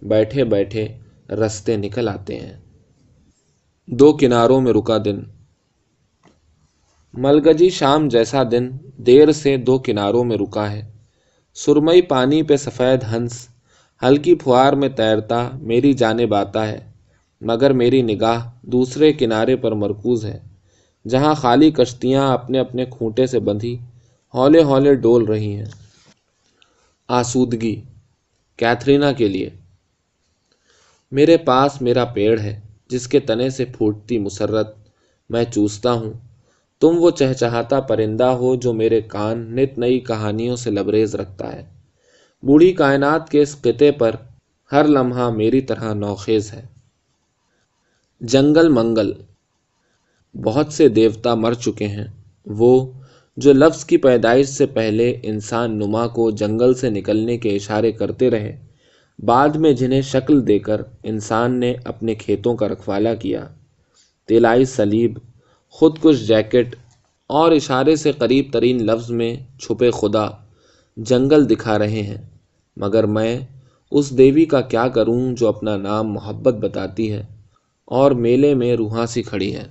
بیٹھے بیٹھے رستے نکل آتے ہیں۔ دو کناروں میں رکا دن، ملگجی شام جیسا دن دیر سے دو کناروں میں رکا ہے۔ سرمئی پانی پہ سفید ہنس ہلکی پھوار میں تیرتا میری جانب آتا ہے، مگر میری نگاہ دوسرے کنارے پر مرکوز ہے، جہاں خالی کشتیاں اپنے اپنے کھونٹے سے بندھی ہولے ہولے ڈول رہی ہیں۔ آسودگی کیتھرینا کے لیے۔ میرے پاس میرا پیڑ ہے جس کے تنے سے پھوٹتی مسرت میں چوستا ہوں۔ تم وہ چہچہاتا پرندہ ہو جو میرے کان نت نئی کہانیوں سے لبریز رکھتا ہے۔ بوڑھی کائنات کے اس خطے پر ہر لمحہ میری طرح نوخیز ہے۔ جنگل منگل۔ بہت سے دیوتا مر چکے ہیں، وہ جو لفظ کی پیدائش سے پہلے انسان نما کو جنگل سے نکلنے کے اشارے کرتے رہے، بعد میں جنہیں شکل دے کر انسان نے اپنے کھیتوں کا رکھوالا کیا۔ طلائی صلیب، خود کش جیکٹ اور اشارے سے قریب ترین لفظ میں چھپے خدا جنگل دکھا رہے ہیں، مگر میں اس دیوی کا کیا کروں جو اپنا نام محبت بتاتی ہے اور میلے میں روحاں سی کھڑی ہے۔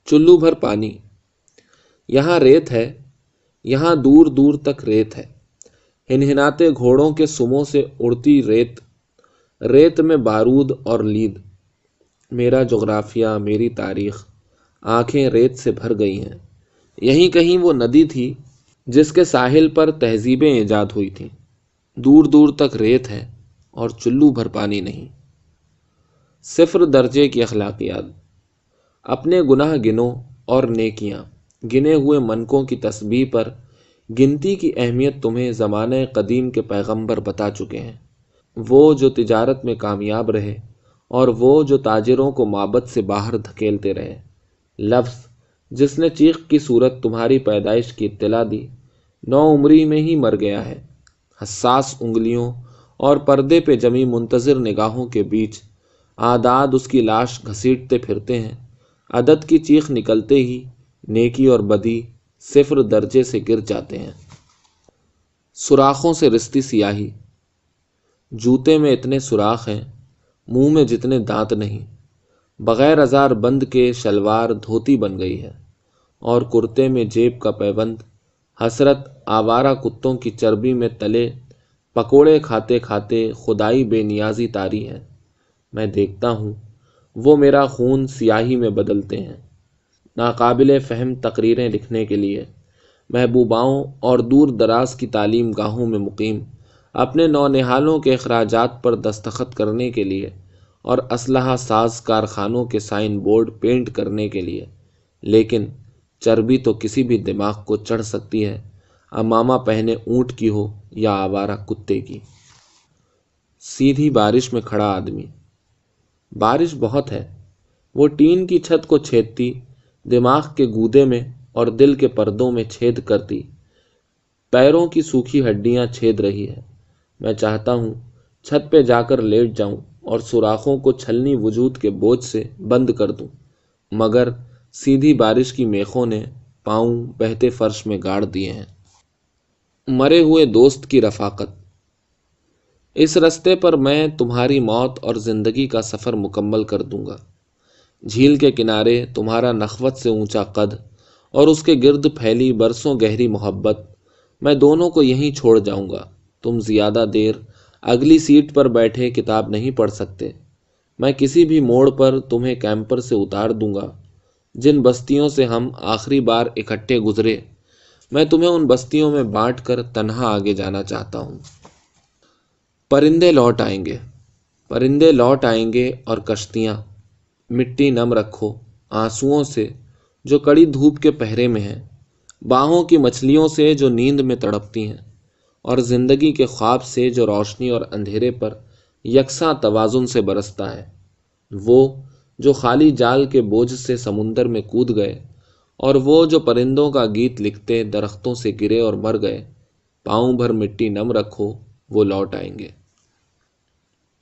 چلو بھر پانی۔ یہاں ریت ہے، یہاں دور دور تک ریت ہے، ہنہناتے گھوڑوں کے سموں سے اڑتی ریت، ریت میں بارود اور لید۔ میرا جغرافیہ، میری تاریخ، آنکھیں ریت سے بھر گئی ہیں۔ یہیں کہیں وہ ندی تھی جس کے ساحل پر تہذیبیں ایجاد ہوئی تھیں۔ دور دور تک ریت ہے اور چلو بھر پانی نہیں۔ صفر درجے کی اخلاقیات۔ اپنے گناہ گنو اور نیکیاں، گنے ہوئے منکوں کی تسبیح پر گنتی کی اہمیت تمہیں زمانہ قدیم کے پیغمبر بتا چکے ہیں۔ وہ جو تجارت میں کامیاب رہے اور وہ جو تاجروں کو معبد سے باہر دھکیلتے رہے۔ لفظ جس نے چیخ کی صورت تمہاری پیدائش کی اطلاع دی، 9 عمری میں ہی مر گیا ہے۔ حساس انگلیوں اور پردے پہ جمی منتظر نگاہوں کے بیچ اعداد اس کی لاش گھسیٹتے پھرتے ہیں۔ عدد کی چیخ نکلتے ہی نیکی اور بدی صفر درجے سے گر جاتے ہیں۔ سوراخوں سے رستی سیاہی۔ جوتے میں اتنے سوراخ ہیں، منہ میں جتنے دانت نہیں۔ بغیر ازار بند کے شلوار دھوتی بن گئی ہے اور کرتے میں جیب کا پیبند۔ حسرت آوارہ کتوں کی چربی میں تلے پکوڑے کھاتے کھاتے خدائی بے نیازی طاری ہے۔ میں دیکھتا ہوں وہ میرا خون سیاہی میں بدلتے ہیں۔ ناقابل فہم تقریریں لکھنے کے لیے محبوباؤں اور دور دراز کی تعلیم گاہوں میں مقیم، اپنے نونہالوں کے اخراجات پر دستخط کرنے کے لیے اور اسلحہ ساز کارخانوں کے سائن بورڈ پینٹ کرنے کے لیے۔ لیکن چربی تو کسی بھی دماغ کو چڑھ سکتی ہے، امامہ پہنے اونٹ کی ہو یا آوارہ کتے کی۔ سیدھی بارش میں کھڑا آدمی۔ بارش بہت ہے، وہ ٹین کی چھت کو چھیدتی، دماغ کے گودے میں اور دل کے پردوں میں چھید کرتی، پیروں کی سوکھی ہڈیاں چھید رہی ہے۔ میں چاہتا ہوں چھت پہ جا کر لیٹ جاؤں اور سوراخوں کو چھلنی وجود کے بوجھ سے بند کر دوں، مگر سیدھی بارش کی میخوں نے پاؤں بہتے فرش میں گاڑ دیے ہیں۔ مرے ہوئے دوست کی رفاقت۔ اس رستے پر میں تمہاری موت اور زندگی کا سفر مکمل کر دوں گا۔ جھیل کے کنارے تمہارا نخوت سے اونچا قد اور اس کے گرد پھیلی برسوں گہری محبت، میں دونوں کو یہیں چھوڑ جاؤں گا۔ تم زیادہ دیر اگلی سیٹ پر بیٹھے کتاب نہیں پڑھ سکتے۔ میں کسی بھی موڑ پر تمہیں کیمپر سے اتار دوں گا۔ جن بستیوں سے ہم آخری بار اکٹھے گزرے، میں تمہیں ان بستیوں میں بانٹ کر تنہا آگے جانا چاہتا ہوں۔ پرندے لوٹ آئیں گے، پرندے لوٹ آئیں گے اور کشتیاں۔ مٹی نم رکھو آنسوؤں سے جو کڑی دھوپ کے پہرے میں ہیں، باہوں کی مچھلیوں سے جو نیند میں تڑپتی ہیں، اور زندگی کے خواب سے جو روشنی اور اندھیرے پر یکساں توازن سے برستا ہے۔ وہ جو خالی جال کے بوجھ سے سمندر میں کود گئے، اور وہ جو پرندوں کا گیت لکھتے درختوں سے گرے اور مر گئے، پاؤں بھر مٹی نم رکھو، وہ لوٹ آئیں گے۔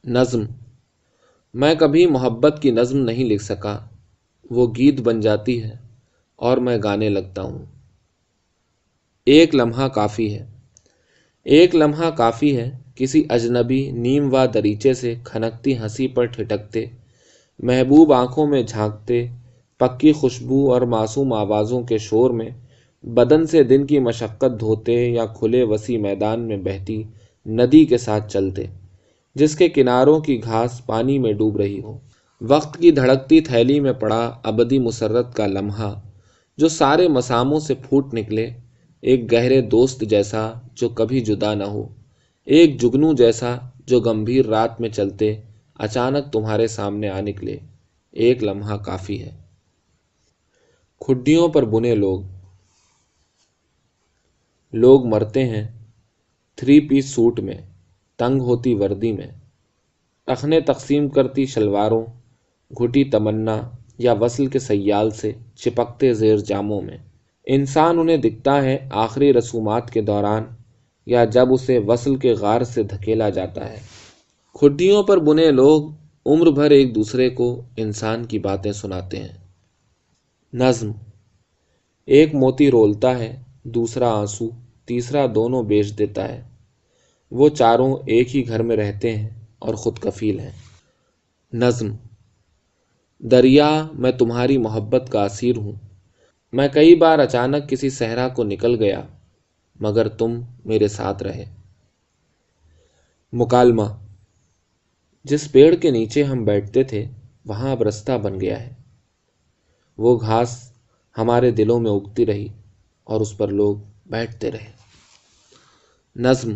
نظم۔ میں کبھی محبت کی نظم نہیں لکھ سکا، وہ گیت بن جاتی ہے اور میں گانے لگتا ہوں۔ ایک لمحہ کافی ہے۔ ایک لمحہ کافی ہے، کسی اجنبی نیم وا دریچے سے کھنکتی ہنسی پر ٹھٹکتے، محبوب آنکھوں میں جھانکتے، پکی خوشبو اور معصوم آوازوں کے شور میں بدن سے دن کی مشقت دھوتے، یا کھلے وسیع میدان میں بہتی ندی کے ساتھ چلتے، جس کے کناروں کی گھاس پانی میں ڈوب رہی ہو۔ وقت کی دھڑکتی تھیلی میں پڑا ابدی مسرت کا لمحہ جو سارے مساموں سے پھوٹ نکلے، ایک گہرے دوست جیسا جو کبھی جدا نہ ہو، ایک جگنو جیسا جو گمبھیر رات میں چلتے اچانک تمہارے سامنے آ نکلے۔ ایک لمحہ کافی ہے۔ کھڈیوں پر بنے لوگ مرتے ہیں 3 پیس سوٹ میں، تنگ ہوتی وردی میں، ٹخنے تقسیم کرتی شلواروں، گھٹی تمنا یا وصل کے سیال سے چپکتے زیر جاموں میں۔ انسان انہیں دکھتا ہے آخری رسومات کے دوران، یا جب اسے وصل کے غار سے دھکیلا جاتا ہے۔ کھڈیوں پر بنے لوگ عمر بھر ایک دوسرے کو انسان کی باتیں سناتے ہیں۔ نظم۔ ایک موتی رولتا ہے، دوسرا آنسو، تیسرا دونوں بیچ دیتا ہے۔ وہ چاروں ایک ہی گھر میں رہتے ہیں اور خود کفیل ہیں۔ نظم۔ دریا، میں تمہاری محبت کا اسیر ہوں۔ میں کئی بار اچانک کسی صحرا کو نکل گیا، مگر تم میرے ساتھ رہے۔ مکالمہ۔ جس پیڑ کے نیچے ہم بیٹھتے تھے وہاں اب رستہ بن گیا ہے۔ وہ گھاس ہمارے دلوں میں اگتی رہی اور اس پر لوگ بیٹھتے رہے۔ نظم۔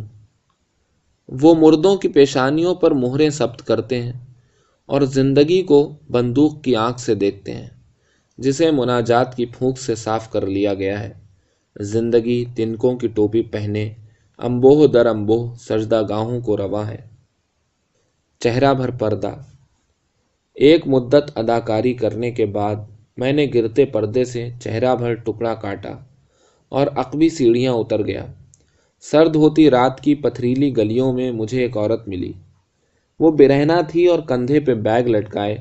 وہ مردوں کی پیشانیوں پر مہریں ثبت کرتے ہیں اور زندگی کو بندوق کی آنکھ سے دیکھتے ہیں، جسے مناجات کی پھونک سے صاف کر لیا گیا ہے۔ زندگی تنکوں کی ٹوپی پہنے انبوہ در انبوہ سجدہ گاہوں کو رواں ہے۔ چہرہ بھر پردہ۔ ایک مدت اداکاری کرنے کے بعد میں نے گرتے پردے سے چہرہ بھر ٹکڑا کاٹا اور عقبی سیڑھیاں اتر گیا۔ سرد ہوتی رات کی پتھریلی گلیوں میں مجھے ایک عورت ملی۔ وہ برہنہ تھی اور کندھے پہ بیگ لٹکائے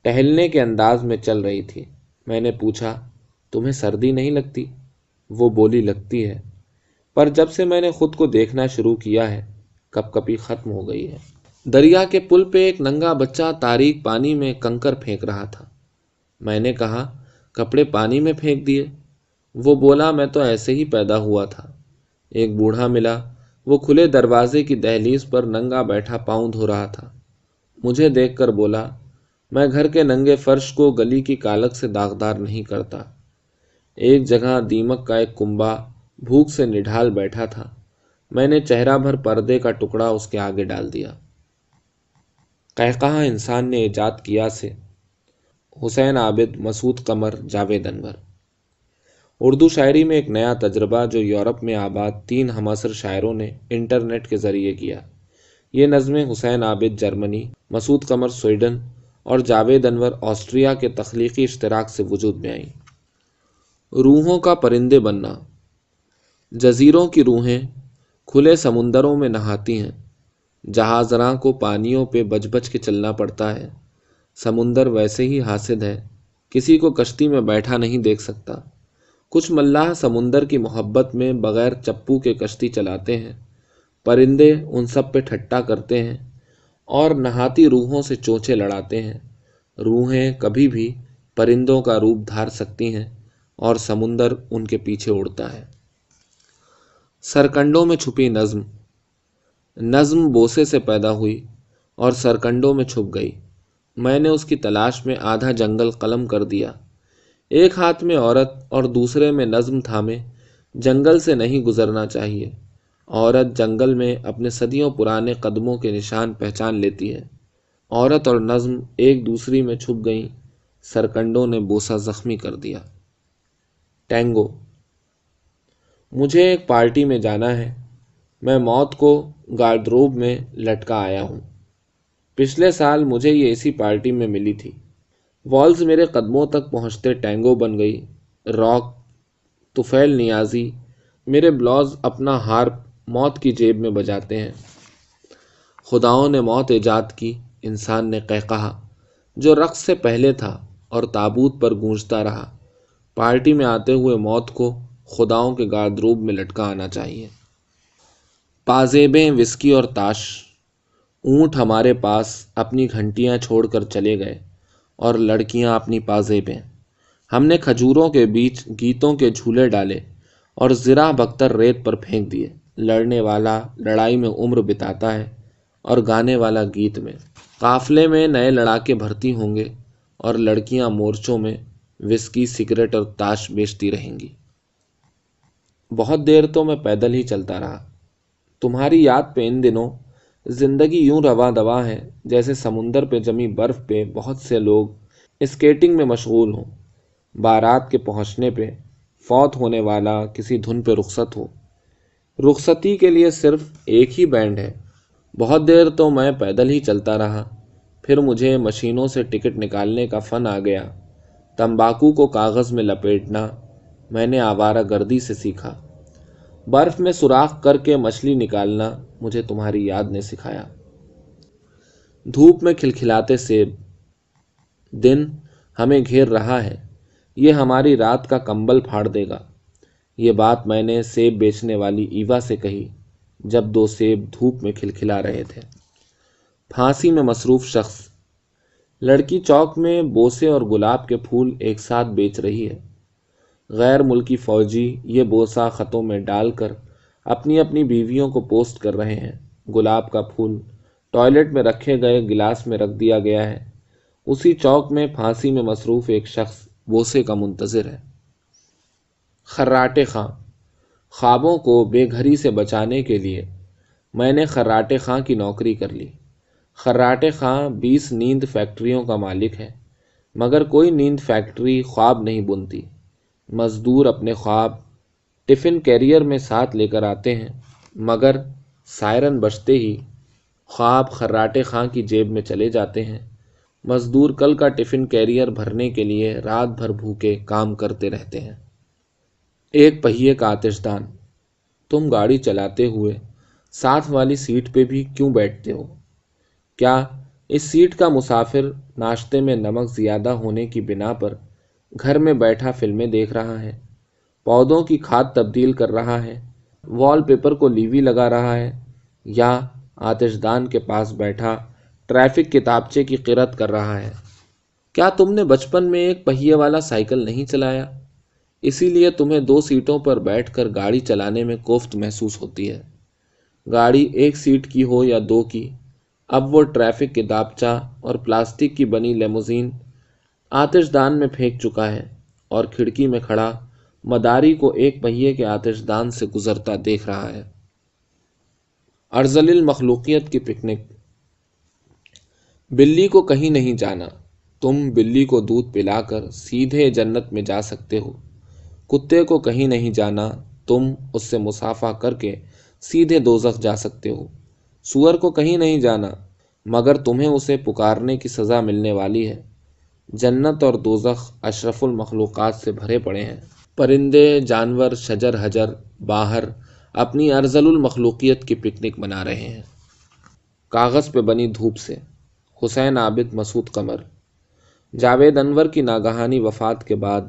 ٹہلنے کے انداز میں چل رہی تھی۔ میں نے پوچھا، تمہیں سردی نہیں لگتی؟ وہ بولی، لگتی ہے، پر جب سے میں نے خود کو دیکھنا شروع کیا ہے کپ کپی ختم ہو گئی ہے۔ دریا کے پل پہ ایک ننگا بچہ تاریک پانی میں کنکر پھینک رہا تھا۔ میں نے کہا، کپڑے پانی میں پھینک دیے؟ وہ بولا، میں تو ایسے ہی پیدا ہوا تھا۔ ایک بوڑھا ملا، وہ کھلے دروازے کی دہلیز پر ننگا بیٹھا پاؤں دھو رہا تھا۔ مجھے دیکھ کر بولا، میں گھر کے ننگے فرش کو گلی کی کالک سے داغدار نہیں کرتا۔ ایک جگہ دیمک کا ایک کنبا بھوک سے نڈھال بیٹھا تھا۔ میں نے چہرہ بھر پردے کا ٹکڑا اس کے آگے ڈال دیا۔ قہقہہ انسان نے ایجاد کیا سے حسین عابد، مسعود قمر، جاوید انور۔ اردو شاعری میں ایک نیا تجربہ جو یورپ میں آباد 3 ہم عصر شاعروں نے انٹرنیٹ کے ذریعے کیا۔ یہ نظمیں حسین عابد جرمنی، مسعود قمر سویڈن اور جاوید انور آسٹریا کے تخلیقی اشتراک سے وجود میں آئیں۔ روحوں کا پرندے بننا۔ جزیروں کی روحیں کھلے سمندروں میں نہاتی ہیں۔ جہاز راں کو پانیوں پہ بج بج کے چلنا پڑتا ہے۔ سمندر ویسے ہی حاسد ہے، کسی کو کشتی میں بیٹھا نہیں دیکھ سکتا۔ کچھ ملاح سمندر کی محبت میں بغیر چپو کے کشتی چلاتے ہیں۔ پرندے ان سب پہ ٹھٹا کرتے ہیں اور نہاتی روحوں سے چونچے لڑاتے ہیں۔ روحیں کبھی بھی پرندوں کا روپ دھار سکتی ہیں اور سمندر ان کے پیچھے اڑتا ہے۔ سرکنڈوں میں چھپی نظم۔ نظم بوسے سے پیدا ہوئی اور سرکنڈوں میں چھپ گئی۔ میں نے اس کی تلاش میں آدھا جنگل قلم کر دیا۔ ایک ہاتھ میں عورت اور دوسرے میں نظم تھامے جنگل سے نہیں گزرنا چاہیے۔ عورت جنگل میں اپنے صدیوں پرانے قدموں کے نشان پہچان لیتی ہے۔ عورت اور نظم ایک دوسری میں چھپ گئیں۔ سرکنڈوں نے بوسہ زخمی کر دیا۔ ٹینگو۔ مجھے ایک پارٹی میں جانا ہے۔ میں موت کو گارڈروب میں لٹکا آیا ہوں۔ پچھلے سال مجھے یہ اسی پارٹی میں ملی تھی۔ والز میرے قدموں تک پہنچتے ٹینگو بن گئی۔ راک، طفیل نیازی، میرے بلاؤز اپنا ہارپ موت کی جیب میں بجاتے ہیں۔ خداؤں نے موت ایجاد کی، انسان نے قہقہا جو رقص سے پہلے تھا اور تابوت پر گونجتا رہا۔ پارٹی میں آتے ہوئے موت کو خداؤں کے گارڈروب میں لٹکا آنا چاہیے۔ پازیبیں، وسکی اور تاش۔ اونٹ ہمارے پاس اپنی گھنٹیاں چھوڑ کر چلے گئے اور لڑکیاں اپنی پازیبیں۔ ہم نے کھجوروں کے بیچ گیتوں کے جھولے ڈالے اور زرہ بختر ریت پر پھینک دیے۔ لڑنے والا لڑائی میں عمر بتاتا ہے اور گانے والا گیت میں۔ قافلے میں نئے لڑاکے بھرتی ہوں گے اور لڑکیاں مورچوں میں وسکی، سگریٹ اور تاش بیچتی رہیں گی۔ بہت دیر تو میں پیدل ہی چلتا رہا۔ تمہاری یاد پہ ان دنوں زندگی یوں رواں دواں ہے جیسے سمندر پہ جمی برف پہ بہت سے لوگ اسکیٹنگ میں مشغول ہوں۔ بارات کے پہنچنے پہ فوت ہونے والا کسی دھن پہ رخصت ہو۔ رخصتی کے لیے صرف ایک ہی بینڈ ہے۔ بہت دیر تو میں پیدل ہی چلتا رہا، پھر مجھے مشینوں سے ٹکٹ نکالنے کا فن آ گیا۔ تمباکو کو کاغذ میں لپیٹنا میں نے آوارہ گردی سے سیکھا۔ برف میں سوراخ کر کے مچھلی نکالنا مجھے تمہاری یاد نے سکھایا۔ دھوپ میں کھلکھلاتے سیب۔ دن ہمیں گھیر رہا ہے، یہ ہماری رات کا کمبل پھاڑ دے گا۔ یہ بات میں نے سیب بیچنے والی ایوا سے کہی جب دو سیب دھوپ میں کھلکھلا رہے تھے۔ پھانسی میں مصروف شخص۔ لڑکی چوک میں بوسے اور گلاب کے پھول ایک ساتھ بیچ رہی ہے۔ غیر ملکی فوجی یہ بوسہ خطوں میں ڈال کر اپنی اپنی بیویوں کو پوسٹ کر رہے ہیں۔ گلاب کا پھول ٹوائلٹ میں رکھے گئے گلاس میں رکھ دیا گیا ہے۔ اسی چوک میں پھانسی میں مصروف ایک شخص بوسے کا منتظر ہے۔ خراٹے خاں۔ خوابوں کو بے گھری سے بچانے کے لیے میں نے خراٹے خاں کی نوکری کر لی۔ خراٹے خاں 20 نیند فیکٹریوں کا مالک ہے، مگر کوئی نیند فیکٹری خواب نہیں بنتی۔ مزدور اپنے خواب ٹفن کیریئر میں ساتھ لے کر آتے ہیں، مگر سائرن بجتے ہی خواب خراٹے خاں کی جیب میں چلے جاتے ہیں۔ مزدور کل کا ٹفن کیریئر بھرنے کے لیے رات بھر بھوکے کام کرتے رہتے ہیں۔ ایک پہیے کا آتش دان۔ تم گاڑی چلاتے ہوئے ساتھ والی سیٹ پہ بھی کیوں بیٹھتے ہو؟ کیا اس سیٹ کا مسافر ناشتے میں نمک زیادہ ہونے کی بنا پر گھر میں بیٹھا فلمیں دیکھ رہا ہے، پودوں کی کھاد تبدیل کر رہا ہے، وال پیپر کو لیوی لگا رہا ہے، یا آتش دان کے پاس بیٹھا ٹریفک کتابچے کی قرت کر رہا ہے؟ کیا تم نے بچپن میں ایک پہیے والا سائیکل نہیں چلایا؟ اسی لیے تمہیں 2 سیٹوں پر بیٹھ کر گاڑی چلانے میں کوفت محسوس ہوتی ہے۔ گاڑی ایک سیٹ کی ہو یا 2 کی، اب وہ ٹریفک کتابچہ اور پلاسٹک کی بنی لیموزین آتش دان میں پھینک چکا ہے اور کھڑکی میں کھڑا مداری کو ایک پہیے کے آتش دان سے گزرتا دیکھ رہا ہے۔ ارذل المخلوقیت کی پکنک۔ بلی کو کہیں نہیں جانا، تم بلی کو دودھ پلا کر سیدھے جنت میں جا سکتے ہو۔ کتے کو کہیں نہیں جانا، تم اس سے مصافحہ کر کے سیدھے دوزخ جا سکتے ہو۔ سور کو کہیں نہیں جانا، مگر تمہیں اسے پکارنے کی سزا ملنے والی ہے۔ جنت اور دوزخ اشرف المخلوقات سے بھرے پڑے ہیں۔ پرندے، جانور، شجر حجر باہر اپنی ارذل المخلوقیت کی پکنک منا رہے ہیں۔ کاغذ پہ بنی دھوپ سے۔ حسین عابد، مسعود قمر۔ جاوید انور کی ناگہانی وفات کے بعد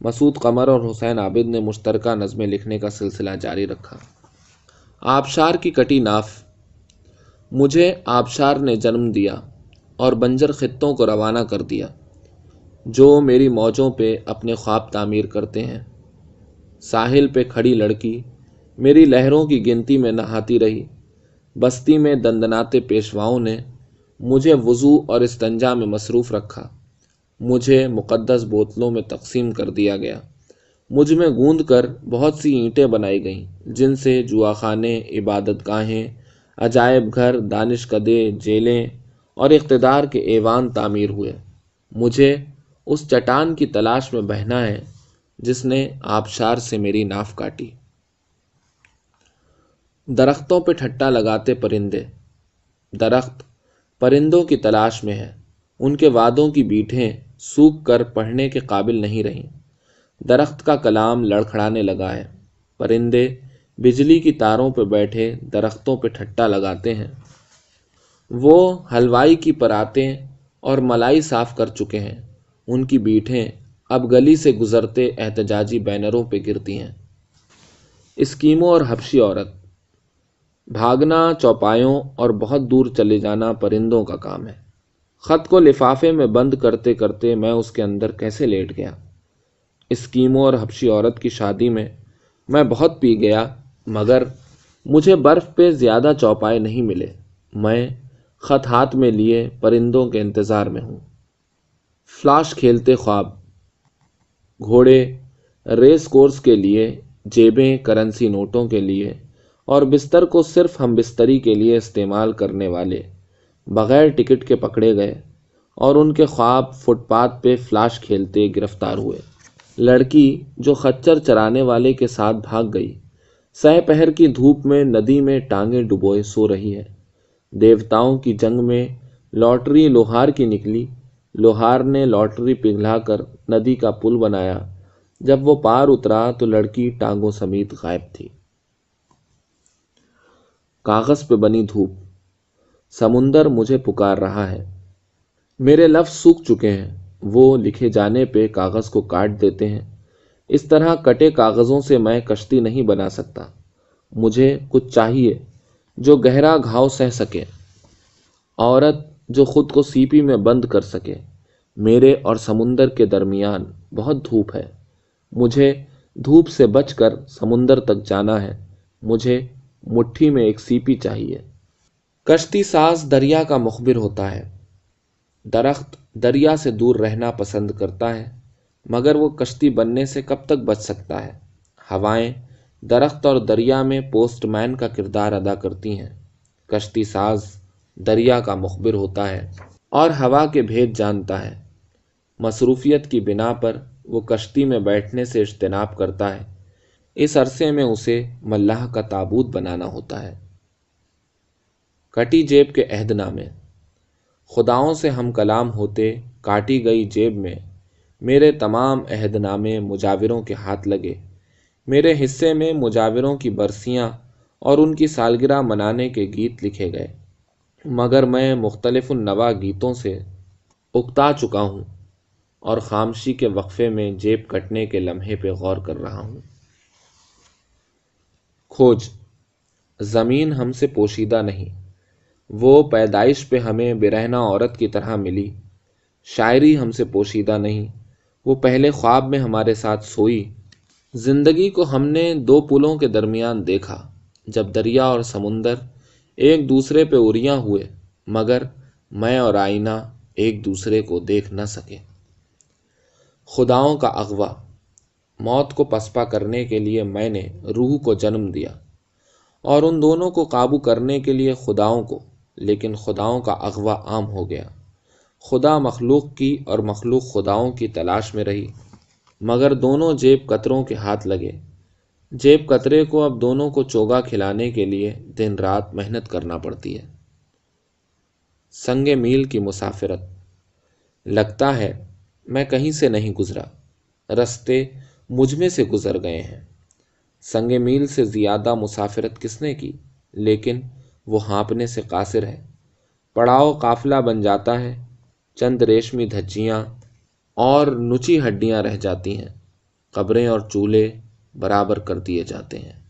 مسعود قمر اور حسین عابد نے مشترکہ نظمیں لکھنے کا سلسلہ جاری رکھا۔ آبشار کی کٹی ناف۔ مجھے آبشار نے جنم دیا اور بنجر خطوں کو روانہ کر دیا، جو میری موجوں پہ اپنے خواب تعمیر کرتے ہیں۔ ساحل پہ کھڑی لڑکی میری لہروں کی گنتی میں نہاتی رہی۔ بستی میں دندناتے پیشواؤں نے مجھے وضو اور استنجا میں مصروف رکھا۔ مجھے مقدس بوتلوں میں تقسیم کر دیا گیا۔ مجھ میں گوند کر بہت سی اینٹیں بنائی گئیں، جن سے جوا خانے، عبادت گاہیں، عجائب گھر، دانش کدے، جیلیں اور اقتدار کے ایوان تعمیر ہوئے۔ مجھے اس چٹان کی تلاش میں بہنا ہے جس نے آبشار سے میری ناف کاٹی۔ درختوں پہ ٹھٹا لگاتے پرندے۔ درخت پرندوں کی تلاش میں ہے، ان کے وعدوں کی بیٹھیں سوکھ کر پڑھنے کے قابل نہیں رہیں۔ درخت کا کلام لڑکھڑانے لگا ہے۔ پرندے بجلی کی تاروں پہ بیٹھے درختوں پہ ٹھٹا لگاتے ہیں۔ وہ حلوائی کی پراتیں اور ملائی صاف کر چکے ہیں۔ ان کی بیٹھیں اب گلی سے گزرتے احتجاجی بینروں پہ گرتی ہیں۔ اسکیمو اور حبشی عورت۔ بھاگنا چوپایوں اور بہت دور چلے جانا پرندوں کا کام ہے۔ خط کو لفافے میں بند کرتے کرتے میں اس کے اندر کیسے لیٹ گیا۔ اسکیمو اور حبشی عورت کی شادی میں بہت پی گیا، مگر مجھے برف پہ زیادہ چوپائے نہیں ملے۔ میں خط ہاتھ میں لیے پرندوں کے انتظار میں ہوں۔ فلاش کھیلتے خواب۔ گھوڑے ریس کورس کے لیے، جیبیں کرنسی نوٹوں کے لیے، اور بستر کو صرف ہم بستری کے لیے استعمال کرنے والے بغیر ٹکٹ کے پکڑے گئے اور ان کے خواب فٹ پاتھ پہ فلاش کھیلتے گرفتار ہوئے۔ لڑکی جو خچر چرانے والے کے ساتھ بھاگ گئی، سہ پہر کی دھوپ میں ندی میں ٹانگیں ڈبوئے سو رہی ہے۔ دیوتاؤں کی جنگ میں لاٹری لوہار کی نکلی۔ لوہار نے لاٹری پگھلا کر ندی کا پل بنایا۔ جب وہ پار اترا تو لڑکی ٹانگوں سمیت غائب تھی۔ کاغذ پہ بنی دھوپ۔ سمندر مجھے پکار رہا ہے۔ میرے لفظ سوکھ چکے ہیں۔ وہ لکھے جانے پہ کاغذ کو کاٹ دیتے ہیں۔ اس طرح کٹے کاغذوں سے میں کشتی نہیں بنا سکتا۔ مجھے کچھ چاہیے جو گہرا گھاؤ سہ سکے، عورت جو خود کو سیپی میں بند کر سکے۔ میرے اور سمندر کے درمیان بہت دھوپ ہے۔ مجھے دھوپ سے بچ کر سمندر تک جانا ہے۔ مجھے مٹھی میں ایک سیپی چاہیے۔ کشتی ساز دریا کا مخبر ہوتا ہے۔ درخت دریا سے دور رہنا پسند کرتا ہے، مگر وہ کشتی بننے سے کب تک بچ سکتا ہے؟ ہوائیں درخت اور دریا میں پوسٹ مین کا کردار ادا کرتی ہیں۔ کشتی ساز دریا کا مخبر ہوتا ہے اور ہوا کے بھید جانتا ہے۔ مصروفیت کی بنا پر وہ کشتی میں بیٹھنے سے اجتناب کرتا ہے۔ اس عرصے میں اسے ملاح کا تابوت بنانا ہوتا ہے۔ کٹی جیب کے عہد نامے۔ خداؤں سے ہم کلام ہوتے کاٹی گئی جیب میں میرے تمام عہد نامے مجاوروں کے ہاتھ لگے۔ میرے حصے میں مجاوروں کی برسیاں اور ان کی سالگرہ منانے کے گیت لکھے گئے، مگر میں مختلف النواع گیتوں سے اکتا چکا ہوں اور خاموشی کے وقفے میں جیب کٹنے کے لمحے پہ غور کر رہا ہوں۔ کھوج۔ زمین ہم سے پوشیدہ نہیں، وہ پیدائش پہ ہمیں برہنہ عورت کی طرح ملی۔ شاعری ہم سے پوشیدہ نہیں، وہ پہلے خواب میں ہمارے ساتھ سوئی۔ زندگی کو ہم نے دو پلوں کے درمیان دیکھا، جب دریا اور سمندر ایک دوسرے پہ اریاں ہوئے، مگر میں اور آئینہ ایک دوسرے کو دیکھ نہ سکے۔ خداؤں کا اغوا۔ موت کو پسپا کرنے کے لیے میں نے روح کو جنم دیا، اور ان دونوں کو قابو کرنے کے لیے خداؤں کو، لیکن خداؤں کا اغوا عام ہو گیا۔ خدا مخلوق کی اور مخلوق خداؤں کی تلاش میں رہی، مگر دونوں جیب کتروں کے ہاتھ لگے۔ جیب کترے کو اب دونوں کو چوگا کھلانے کے لیے دن رات محنت کرنا پڑتی ہے۔ سنگ میل کی مسافرت۔ لگتا ہے میں کہیں سے نہیں گزرا، رستے مجھ میں سے گزر گئے ہیں۔ سنگ میل سے زیادہ مسافرت کس نے کی، لیکن وہ ہانپنے سے قاصر ہے۔ پڑاؤ قافلہ بن جاتا ہے، چند ریشمی دھجیاں اور نچی ہڈیاں رہ جاتی ہیں، قبریں اور چولہے برابر کر دیے جاتے ہیں۔